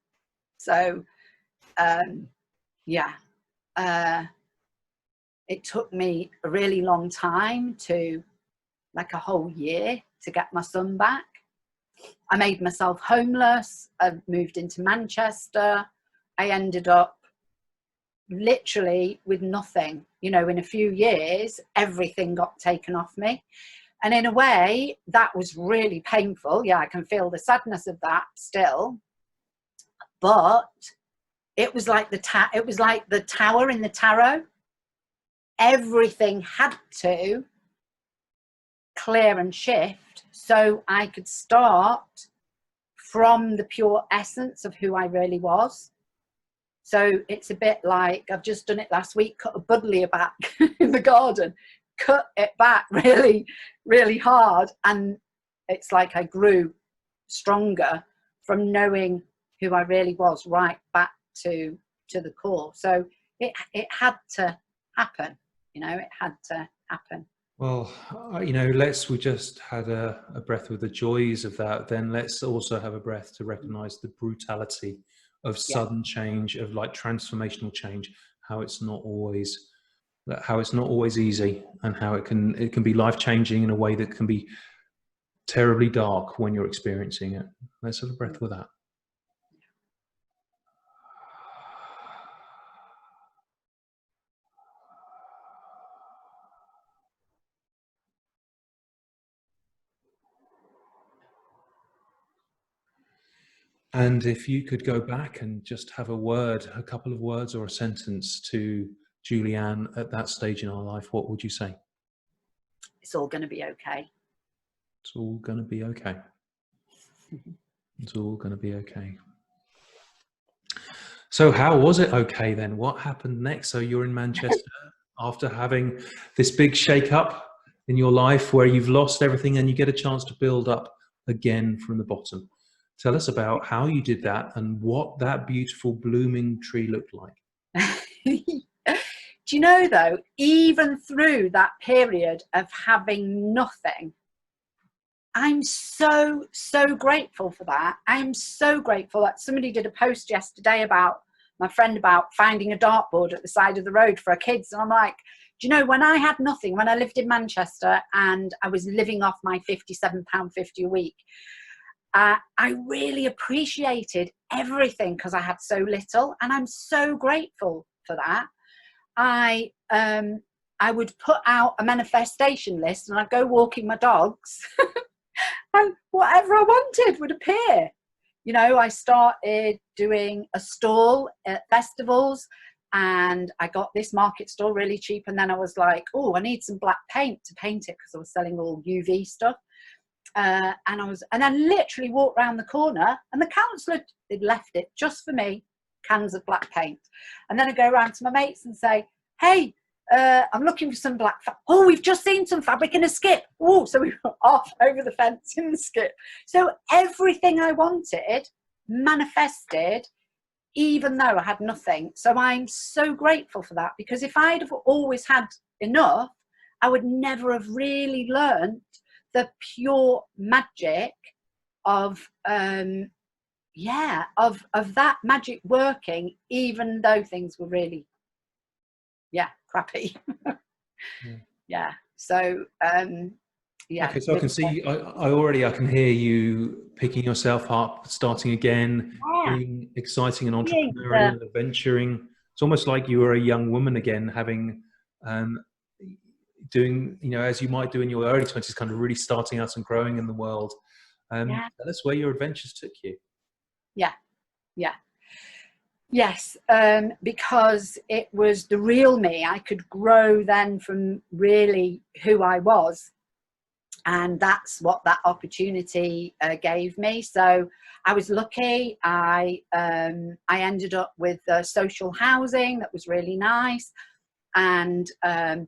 So, it took me a really long time like a whole year to get my son back. I made myself homeless. I moved into Manchester. I ended up literally with nothing, you know. In a few years, everything got taken off me. And in a way, that was really painful. Yeah, I can feel the sadness of that still. But it was like the tower in the tarot. Everything had to clear and shift so I could start from the pure essence of who I really was. So it's a bit like, I've just done it last week, cut a buddleia back in the garden. Cut it back really, really hard, and it's like I grew stronger from knowing who I really was, right back to the core. So it had to happen, you know. It had to happen. Well, you know, we just had a breath with the joys of that. Then let's also have a breath to recognize the brutality of sudden change, of like transformational change, how it's not always easy, and how it can be life-changing in a way that can be terribly dark when you're experiencing it. Let's have a breath with that. And if you could go back and just have a word, a couple of words or a sentence to Julianne at that stage in our life, what would you say? It's all going to be okay. It's all going to be okay. It's all going to be okay. So how was it okay then? What happened next? So you're in Manchester after having this big shake-up in your life where you've lost everything and you get a chance to build up again from the bottom. Tell us about how you did that and what that beautiful blooming tree looked like. Do you know, though, even through that period of having nothing, I'm so grateful for that. I'm so grateful that somebody did a post yesterday about my friend about finding a dartboard at the side of the road for her kids. And I'm like, do you know, when I had nothing, when I lived in Manchester and I was living off my £57.50 a week, I really appreciated everything because I had so little. And I'm so grateful for that. I would put out a manifestation list and I'd go walking my dogs and whatever I wanted would appear. You know, I started doing a stall at festivals and I got this market stall really cheap. And then I was like, oh, I need some black paint to paint it because I was selling all UV stuff. And I literally walked around the corner and the councillor had left it just for me, cans of black paint. And then I go around to my mates and say, hey, I'm looking for some black oh, we've just seen some fabric in a skip. Oh, so we were off over the fence in the skip. So everything I wanted manifested, even though I had nothing. So I'm so grateful for that, because if I'd have always had enough, I would never have really learned the pure magic of of that magic working, even though things were really crappy. So okay, so I can see I can hear you picking yourself up, starting again, being exciting and entrepreneurial and adventuring. It's almost like you were a young woman again, having doing, you know, as you might do in your early 20s, kind of really starting out and growing in the world. Tell us where your adventures took you. Yes, because it was the real me. I could grow then from really who I was, and that's what that opportunity gave me. So I was lucky. I ended up with social housing that was really nice, and I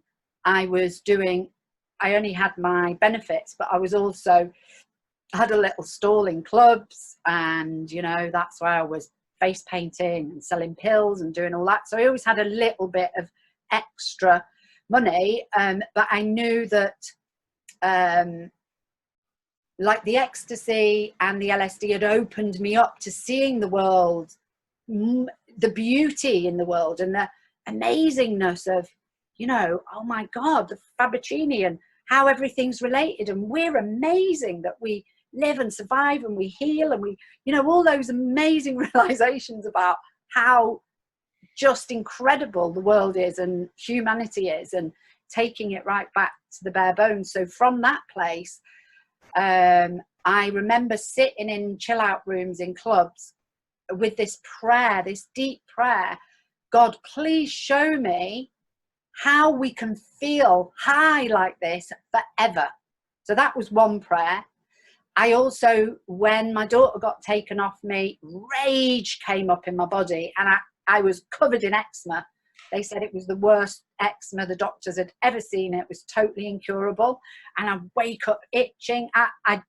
only had my benefits, but I was also had a little stall in clubs, and you know, that's where I was face painting and selling pills and doing all that. So I always had a little bit of extra money, but I knew that like the ecstasy and the LSD had opened me up to seeing the world, the beauty in the world and the amazingness of, you know, oh my God, the Fabricini and how everything's related, and we're amazing that we live and survive and we heal, and we, you know, all those amazing realizations about how just incredible the world is and humanity is, and taking it right back to the bare bones. So from that place, I remember sitting in chill out rooms in clubs with this prayer, this deep prayer: God, please show me how we can feel high like this forever. So that was one prayer. I also, when my daughter got taken off me, rage came up in my body, and I was covered in eczema. They said it was the worst eczema the doctors had ever seen. It was totally incurable, and I'd wake up itching.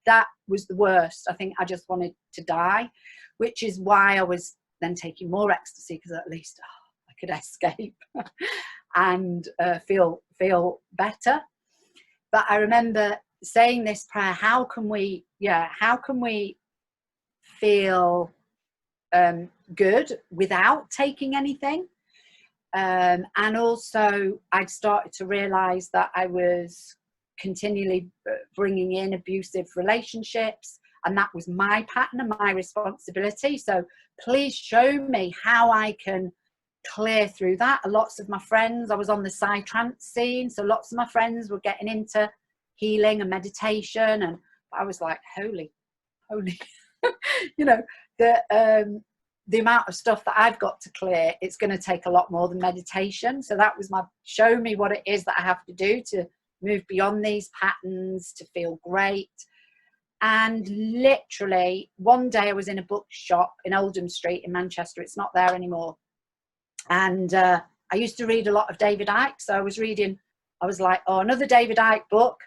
That was the worst. I think I just wanted to die, which is why I was then taking more ecstasy, because at least I could escape and feel better. But I remember saying this prayer: how can we feel good without taking anything? And also I'd started to realize that I was continually bringing in abusive relationships, and that was my pattern and my responsibility. So please show me how I can clear through that. Lots of my friends, I was on the psytrance scene, so lots of my friends were getting into healing and meditation, and I was like, holy you know, the amount of stuff that I've got to clear, it's going to take a lot more than meditation. So that was my show me what it is that I have to do to move beyond these patterns, to feel great. And literally one day I was in a bookshop in Oldham Street in Manchester. It's not there anymore. And I used to read a lot of David Icke. So I was like, oh, another David Icke book.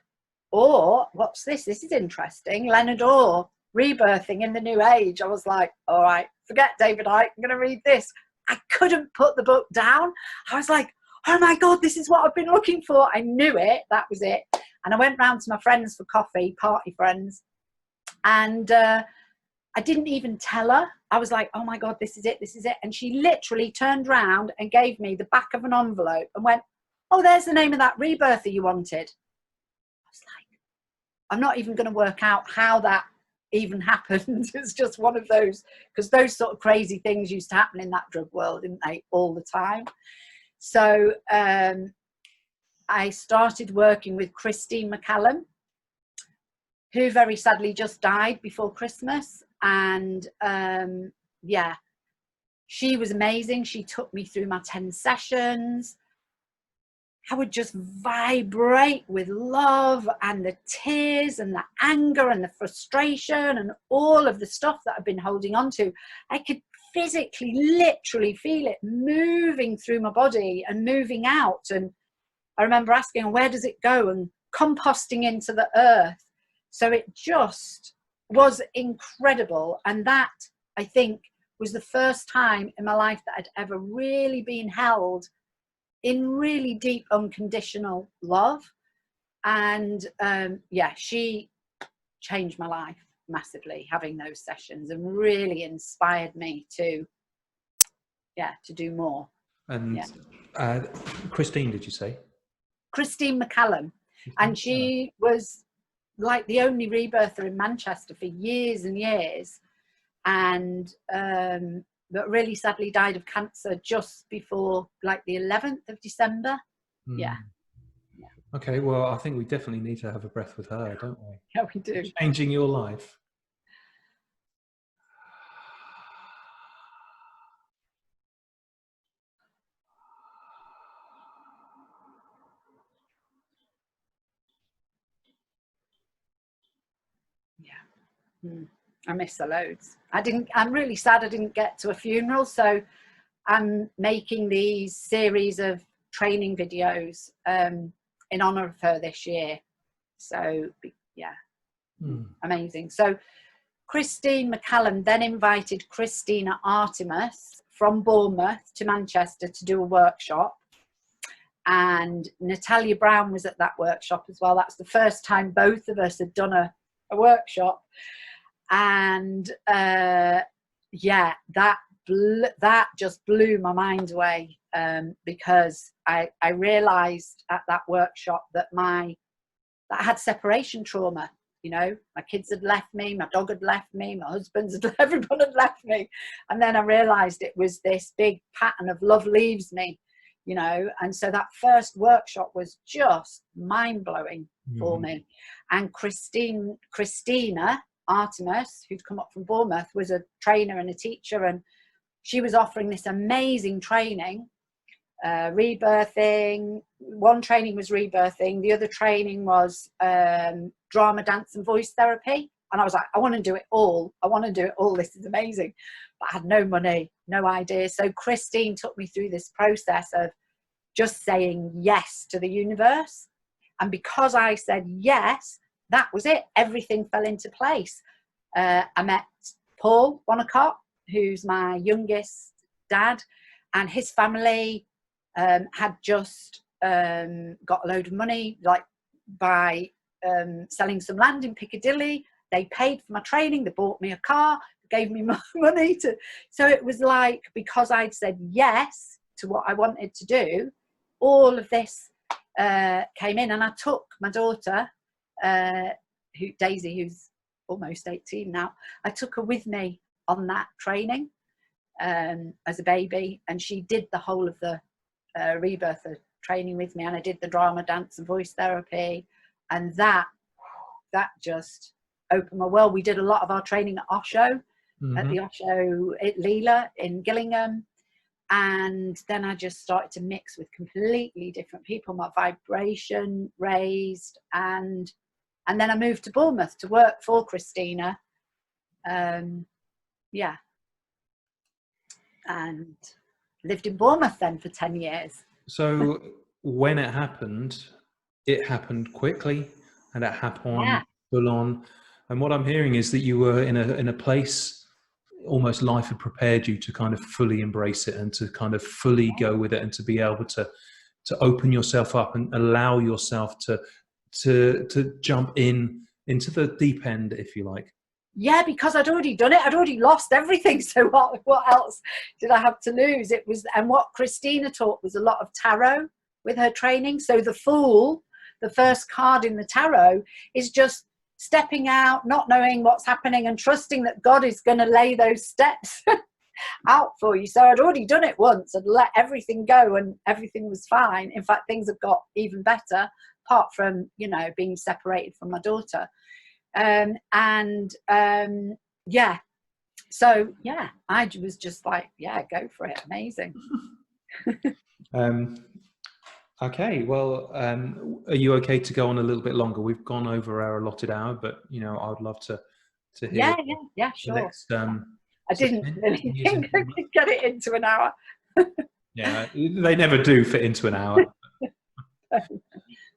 Or what's this? This is interesting. Leonard Orr, Rebirthing in the New Age. I was like, all right, forget David Icke. I'm going to read this. I couldn't put the book down. I was like, oh my God, this is what I've been looking for. I knew it. That was it. And I went round to my friends for coffee, party friends. And I didn't even tell her. I was like, oh my God, this is it. This is it. And she literally turned around and gave me the back of an envelope and went, oh, there's the name of that rebirther you wanted. I was like, I'm not even going to work out how that even happened. It's just one of those, because those sort of crazy things used to happen in that drug world, didn't they, all the time. So I started working with Christine McCallum, who very sadly just died before Christmas. And yeah, she was amazing. She took me through my 10 sessions. I would just vibrate with love and the tears and the anger and the frustration and all of the stuff that I've been holding on to. I could physically, literally feel it moving through my body and moving out. And I remember asking, where does it go? And composting into the earth. So it just was incredible. And that, I think, was the first time in my life that I'd ever really been held in really deep, unconditional love. And yeah, she changed my life massively, having those sessions, and really inspired me to, yeah, to do more. And yeah. Christine, did you say? Christine McCallum. And she was like the only rebirther in Manchester for years and years, and but really sadly died of cancer just before like the 11th of December. Yeah. Okay, well, I think we definitely need to have a breath with her, don't we? Yeah, we do. Changing your life. Yeah. I miss her loads. I'm really sad I didn't get to a funeral, so I'm making these series of training videos in honor of her this year. So yeah, amazing. So Christine McCallum then invited Christina Artemis from Bournemouth to Manchester to do a workshop. And Natalia Brown was at that workshop as well. That's the first time both of us had done a workshop. And yeah, that just blew my mind away, because I realized at that workshop that I had separation trauma. You know, my kids had left me, my dog had left me, my husband's everyone had left me. And then I realized it was this big pattern of love leaves me, you know. And so that first workshop was just mind-blowing for me. And Christina Artemis, who'd come up from Beaumont, was a trainer and a teacher, and she was offering this amazing training, rebirthing. One training was rebirthing, the other training was drama, dance and voice therapy. And I was like, I want to do it all. This is amazing. But I had no money, no idea. So Christine took me through this process of just saying yes to the universe. And because I said yes, that was it. Everything fell into place. I met Paul Wonnacott, who's my youngest dad, and his family had just got a load of money, like by selling some land in Piccadilly. They paid for my training. They bought me a car, gave me money to. So it was like, because I'd said yes to what I wanted to do, all of this came in. And I took my daughter, Daisy, who's almost 18 now, I took her with me on that training as a baby, and she did the whole of the rebirth training with me, and I did the drama, dance and voice therapy, and that just opened my world. We did a lot of our training at Osho, at Mm-hmm. the Osho at Leela in Gillingham. And then I just started to mix with completely different people, my vibration raised. And then I moved to Bournemouth to work for Christina. Yeah. And lived in Bournemouth then for 10 years. So when it happened quickly, and it happened Yeah. full on. And what I'm hearing is that you were in a place, almost life had prepared you to kind of fully embrace it and to kind of fully go with it, and to be able to open yourself up and allow yourself to jump into the deep end, if you like. Yeah, because I'd already done it. I'd already lost everything. So what else did I have to lose? It was, and what Christina taught was a lot of tarot with her training. So the Fool, the first card in the tarot, is just stepping out, not knowing what's happening, and trusting that God is going to lay those steps out for you. So I'd already done it once and let everything go, and everything was fine. In fact, things have got even better, apart from, you know, being separated from my daughter. Yeah, so yeah, I was just like, yeah, go for it. Amazing. Okay, well, are you okay to go on a little bit longer? We've gone over our allotted hour, but you know, I would love to hear Yeah, the sure. next. I So didn't 10 really years in think I could get it into an hour. Yeah, they never do fit into an hour.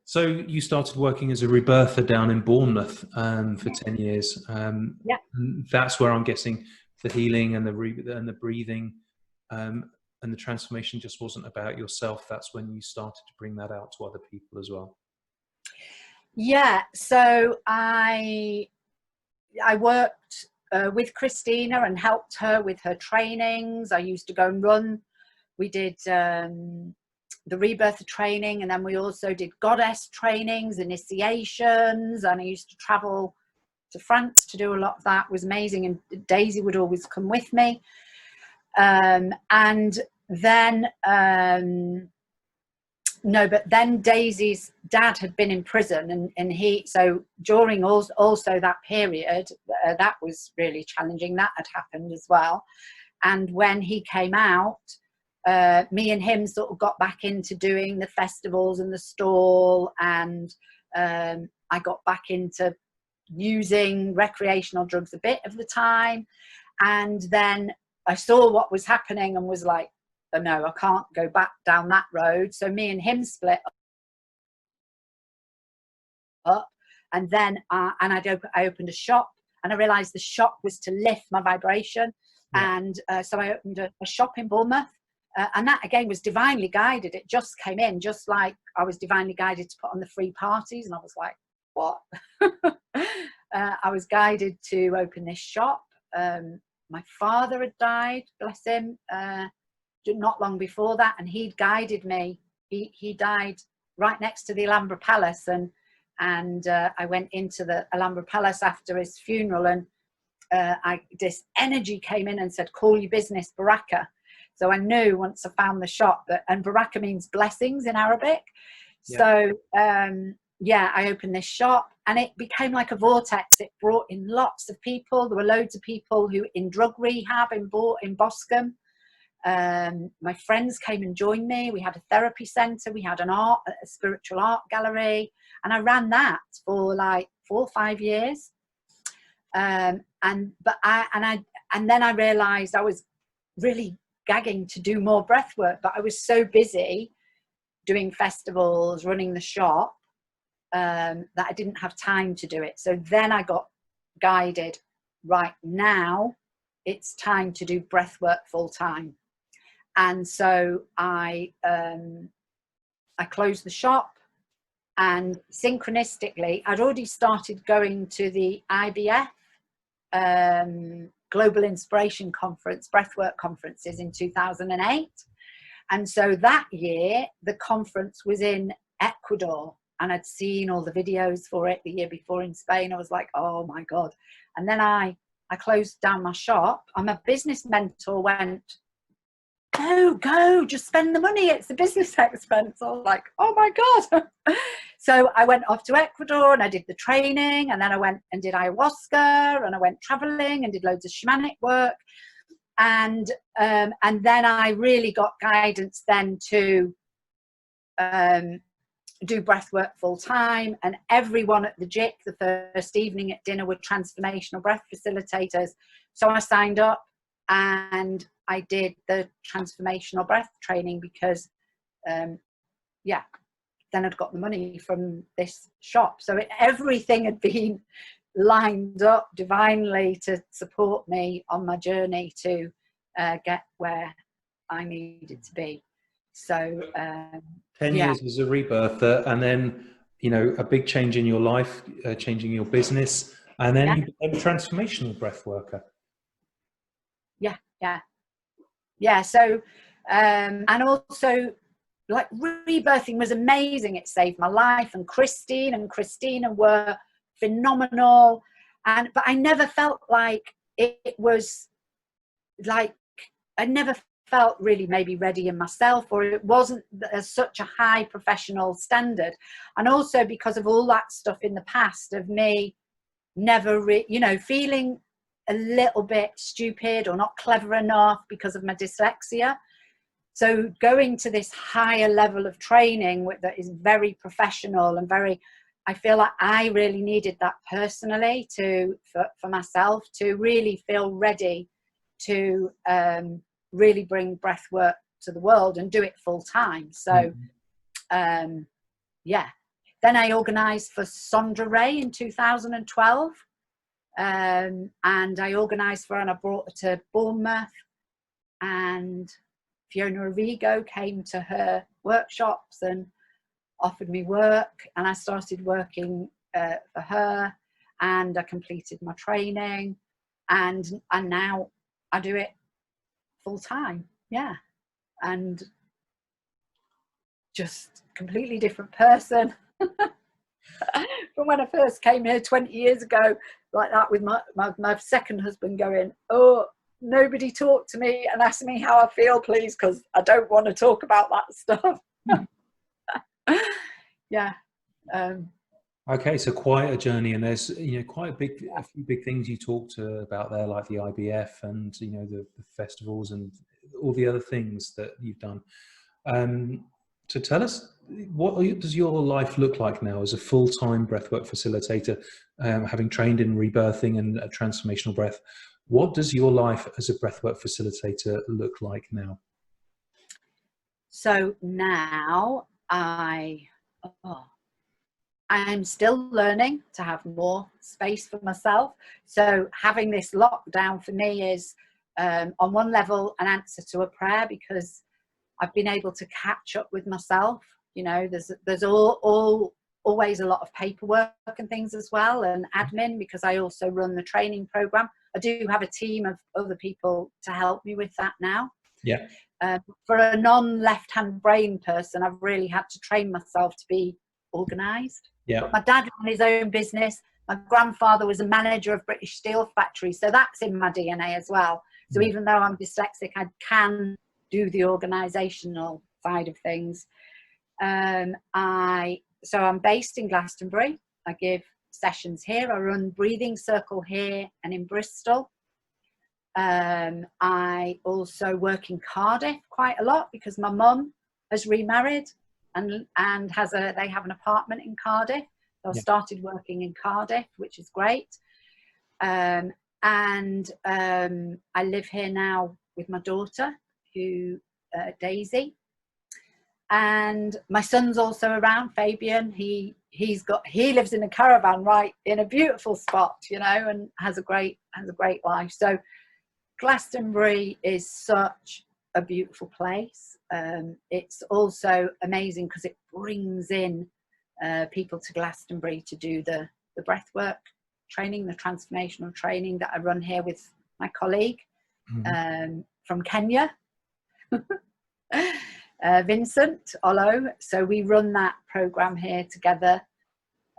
So you started working as a rebirther down in Bournemouth for 10 years. Yeah. And that's where I'm guessing the healing and the breathing and the transformation just wasn't about yourself. That's when you started to bring that out to other people as well. Yeah, so I worked with Christina and helped her with her trainings. I used to go and run. We did the rebirth training, and then we also did goddess trainings, initiations, and I used to travel to France to do a lot of that. It was amazing, and Daisy would always come with me. And then no, but then Daisy's dad had been in prison, and so during also that period, that was really challenging. That had happened as well. And when he came out, me and him sort of got back into doing the festivals and the stall, and I got back into using recreational drugs a bit of the time. And then I saw what was happening and was like, oh no, I can't go back down that road. So me and him split up, and then I opened a shop, and I realized the shop was to lift my vibration. Yeah. And so I opened a shop in Bournemouth. And that again was divinely guided. It just came in, just like I was divinely guided to put on the free parties. And I was like, what? I was guided to open this shop. My father had died, bless him, not long before that. And he'd guided me. He died right next to the Alhambra Palace. And I went into the Alhambra Palace after his funeral. And this energy came in and said, call your business Baraka. So I knew once I found the shop and Baraka means blessings in Arabic. Yeah. So I opened this shop, and it became like a vortex. It brought in lots of people. There were loads of people who in drug rehab in Boscombe. My friends came and joined me. We had a therapy centre. We had a spiritual art gallery, and I ran that for like 4 or 5 years. And then I realised I was really gagging to do more breath work, but I was so busy doing festivals, running the shop, that I didn't have time to do it. So then I got guided, right now it's time to do breath work full time. And so I closed the shop, and synchronistically I'd already started going to the IBF Global Inspiration Conference, breathwork conferences in 2008. And so that year, the conference was in Ecuador, and I'd seen all the videos for it the year before in Spain. I was like, oh my God. And then I closed down my shop, and my business mentor went, go, just spend the money. It's a business expense. I was like, oh my God. So I went off to Ecuador and I did the training, and then I went and did ayahuasca, and I went traveling and did loads of shamanic work. And then I really got guidance then to do breath work full time, and everyone at the JIC the first evening at dinner were transformational breath facilitators. So I signed up and I did the transformational breath training because then I'd got the money from this shop. So everything had been lined up divinely to support me on my journey to get where I needed to be. So 10 years was a rebirth, and then, you know, a big change in your life, changing your business, and then you became a transformational breath worker. So and also, like, rebirthing was amazing. It saved my life, and Christina were phenomenal, but I never felt like it was like, I never felt really maybe ready in myself, or it wasn't such a high professional standard. And also because of all that stuff in the past of me never feeling a little bit stupid or not clever enough because of my dyslexia. So going to this higher level of training that is very professional and I feel like I really needed that personally for myself to really feel ready to really bring breath work to the world and do it full time. So then I organised for Sondra Ray in 2012, and I organised for her, and I brought her to Beaumont, and Fiona Arrigo came to her workshops and offered me work, and I started working for her, and I completed my training, and now I do it full time. And just completely different person from when I first came here 20 years ago, like that, with my second husband going, oh, nobody talk to me and ask me how I feel, please, because I don't want to talk about that stuff. Okay, so quite a journey, and there's, you know, quite a few big things you talked about there, like the IBF and, you know, the festivals and all the other things that you've done. So tell us, what does your life look like now as a full-time breathwork facilitator, having trained in rebirthing and transformational breath? What does your life as a breathwork facilitator look like now? So now I'm still learning to have more space for myself. So having this lockdown for me is, on one level, an answer to a prayer, because I've been able to catch up with myself. You know, there's always a lot of paperwork and things as well, and admin, because I also run the training program. I do have a team of other people to help me with that now. Yeah. For a non-left-hand brain person, I've really had to train myself to be organised. Yeah. But my dad ran his own business. My grandfather was a manager of British Steel Factory, so that's in my DNA as well. So even though I'm dyslexic, I can do the organisational side of things. So I'm based in Glastonbury. I give sessions here. I run Breathing Circle here and in Bristol. I also work in Cardiff quite a lot because my mum has remarried and they have an apartment in Cardiff. So I started working in Cardiff, which is great. I live here now with my daughter, Daisy, and my son's also around, Fabian. He lives in a caravan right in a beautiful spot, you know, and has a great life. So Glastonbury is such a beautiful place. It's also amazing because it brings in people to Glastonbury to do the breathwork training, the transformational training that I run here with my colleague from Kenya, Vincent Olo. So we run that program here together,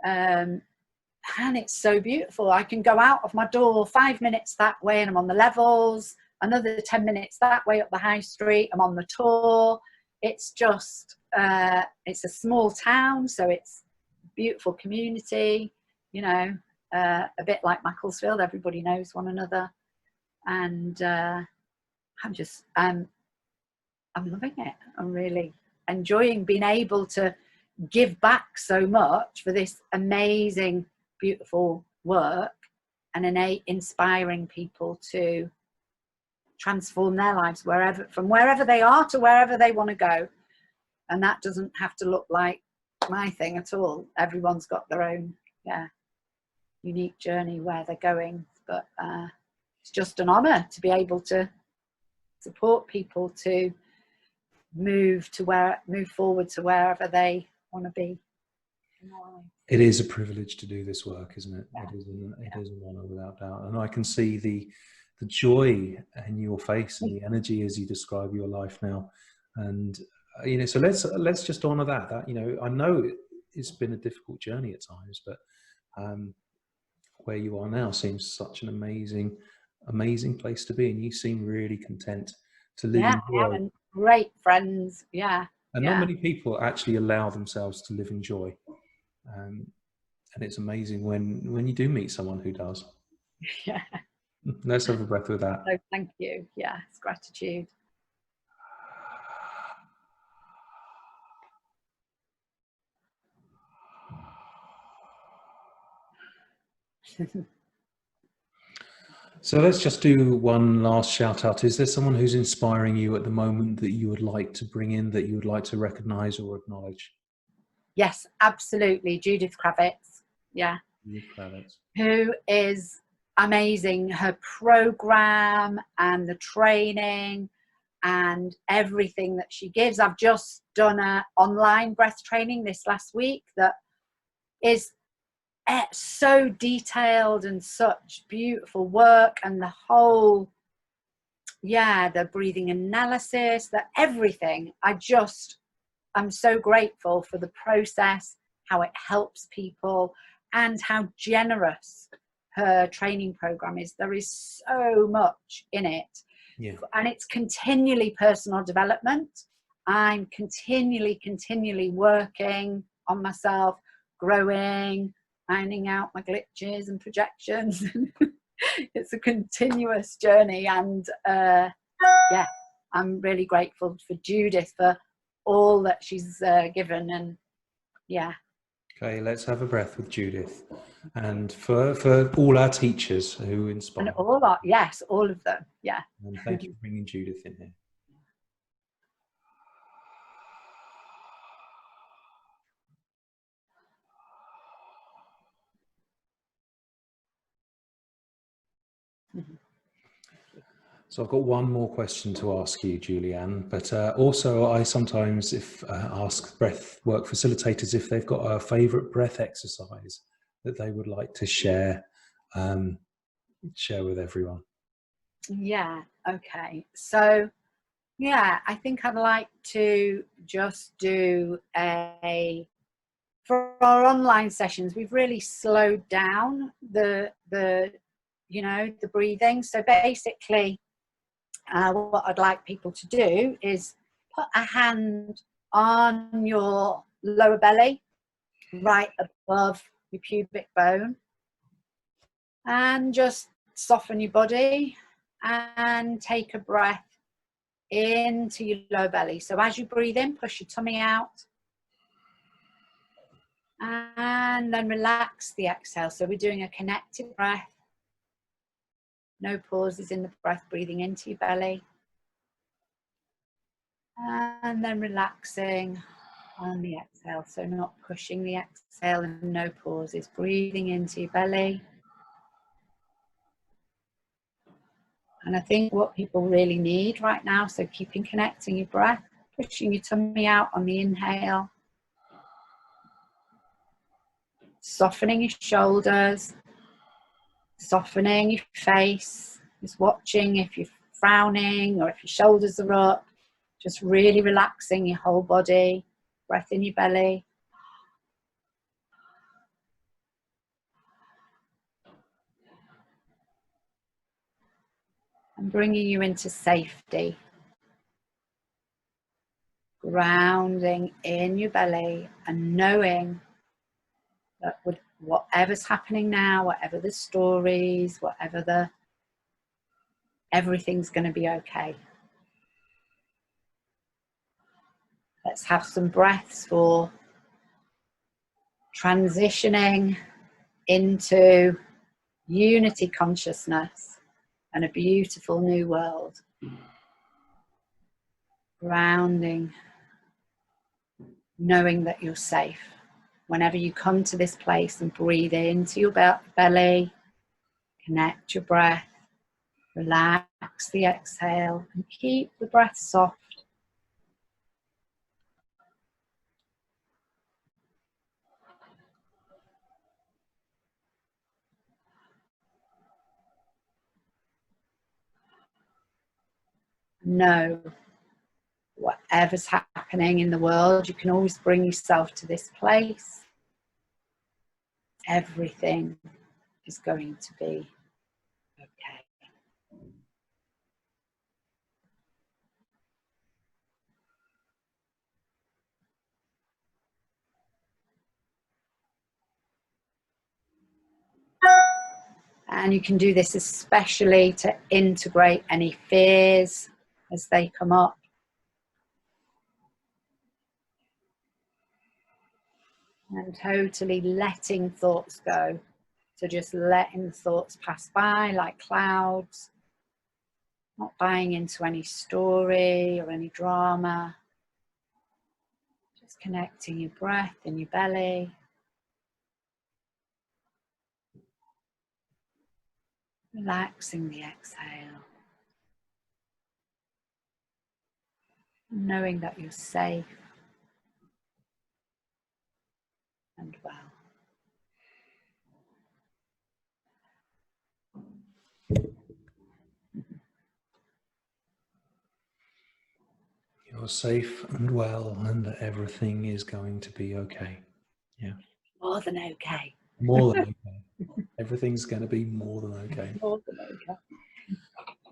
and it's so beautiful. I can go out of my door 5 minutes that way and I'm on the levels, another 10 minutes that way up the high street. I'm on the tour. It's just, it's a small town, so it's a beautiful community, you know, a bit like Macclesfield, everybody knows one another. And I'm loving it. I'm really enjoying being able to give back so much for this amazing, beautiful work, and inspiring people to transform their lives from wherever they are to wherever they want to go. And that doesn't have to look like my thing at all. Everyone's got their own unique journey where they're going, but it's just an honor to be able to support people to move forward to wherever they want to be. It is a privilege to do this work, isn't it? Yeah. It is an honor without doubt. And I can see the joy in your face and the energy as you describe your life now. And you know, so let's just honor that, you know, I know it's been a difficult journey at times, but where you are now seems such an amazing place to be, and you seem really content to live in joy. And great friends. And not many people actually allow themselves to live in joy. And it's amazing when you do meet someone who does. Yeah. Let's have a breath with that. So thank you. Yeah, it's gratitude. So let's just do one last shout out. Is there someone who's inspiring you at the moment that you would like to bring in, that you would like to recognize or acknowledge? Yes, absolutely. Judith Kravitz. Yeah. Judith Kravitz. Who is amazing. Her program and the training and everything that she gives. I've just done an online breath training this last week that is so detailed and such beautiful work, and the whole, the breathing analysis, that everything. I'm so grateful for the process, how it helps people, and how generous her training program is. There is so much in it. Yeah. And it's continually personal development. I'm continually working on myself, growing, finding out my glitches and projections. It's a continuous journey, and I'm really grateful for Judith for all that she's given. And Okay, let's have a breath with Judith, and for all our teachers who inspire. And all of them. Yeah. And thank you for bringing Judith in here. So I've got one more question to ask you, Julianne, but also I sometimes ask breath work facilitators if they've got a favourite breath exercise that they would like to share with everyone. Yeah, okay. So, I think I'd like to just do for our online sessions, we've really slowed down the breathing. So basically, what I'd like people to do is put a hand on your lower belly, right above your pubic bone, and just soften your body and take a breath into your lower belly. So as you breathe in, push your tummy out, and then relax the exhale. So we're doing a connected breath. No pauses in the breath, breathing into your belly. And then relaxing on the exhale. So not pushing the exhale, and no pauses. Breathing into your belly. And I think what people really need right now, so keeping connecting your breath, pushing your tummy out on the inhale. Softening your shoulders. Softening your face. Just watching if you're frowning or if your shoulders are up. Just really relaxing your whole body. Breath in your belly. and bringing you into safety. Grounding in your belly and knowing that with whatever's happening now, whatever the stories, everything's going to be okay. Let's have some breaths for transitioning into unity consciousness and a beautiful new world. Grounding, knowing that you're safe. Whenever you come to this place and breathe into your belly, connect your breath, relax the exhale, and keep the breath soft. Know whatever's happening in the world, you can always bring yourself to this place. Everything is going to be okay. And you can do this especially to integrate any fears as they come up. And totally letting thoughts go. So just letting thoughts pass by like clouds. Not buying into any story or any drama. Just connecting your breath in your belly. Relaxing the exhale. Knowing that you're safe and well. You're safe and well, and everything is going to be okay. Yeah. More than okay. More than okay. Everything's going to be more than okay. More than okay.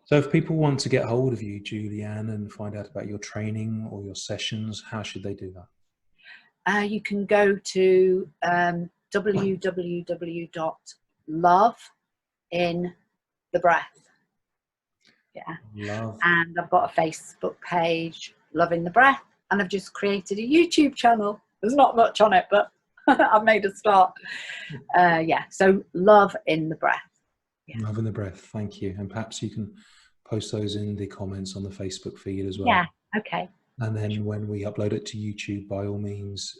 So if people want to get hold of you, Julianne, and find out about your training or your sessions, how should they do that? You can go to www.loveinthebreath. Yeah. Love. And I've got a Facebook page, Love in the Breath, and I've just created a YouTube channel. There's not much on it, but I've made a start. Yeah, so Love in the Breath. Yeah. Love in the Breath, thank you. And perhaps you can post those in the comments on the Facebook feed as well. Yeah, okay. And then when we upload it to YouTube, by all means,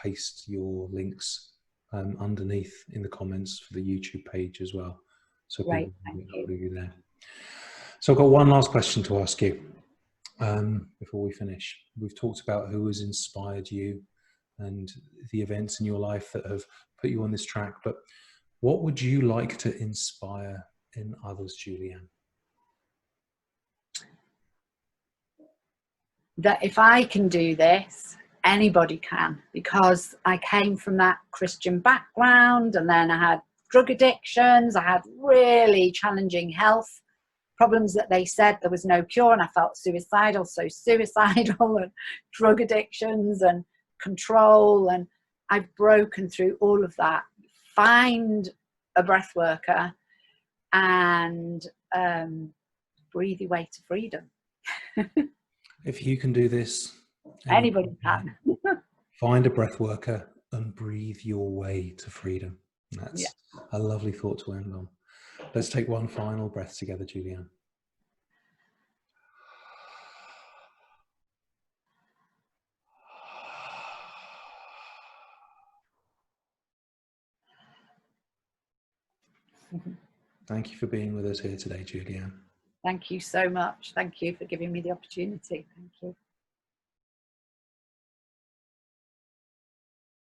paste your links underneath in the comments for the YouTube page as well. So Great, people thank can get hold of you. you there. So I've got one last question to ask you before we finish. We've talked about who has inspired you and the events in your life that have put you on this track, but what would you like to inspire in others, Julianne? That if I can do this, anybody can, because I came from that Christian background, and then I had drug addictions, I had really challenging health problems that they said there was no cure, and I felt suicidal, and drug addictions and control, and I've broken through all of that. Find a breath worker and breathe your way to freedom. If you can do this, Anybody can. Find a breath worker and breathe your way to freedom. That's a lovely thought to end on. Let's take one final breath together, Julianne. Thank you for being with us here today, Julianne. Thank you so much. Thank you for giving me the opportunity. Thank you.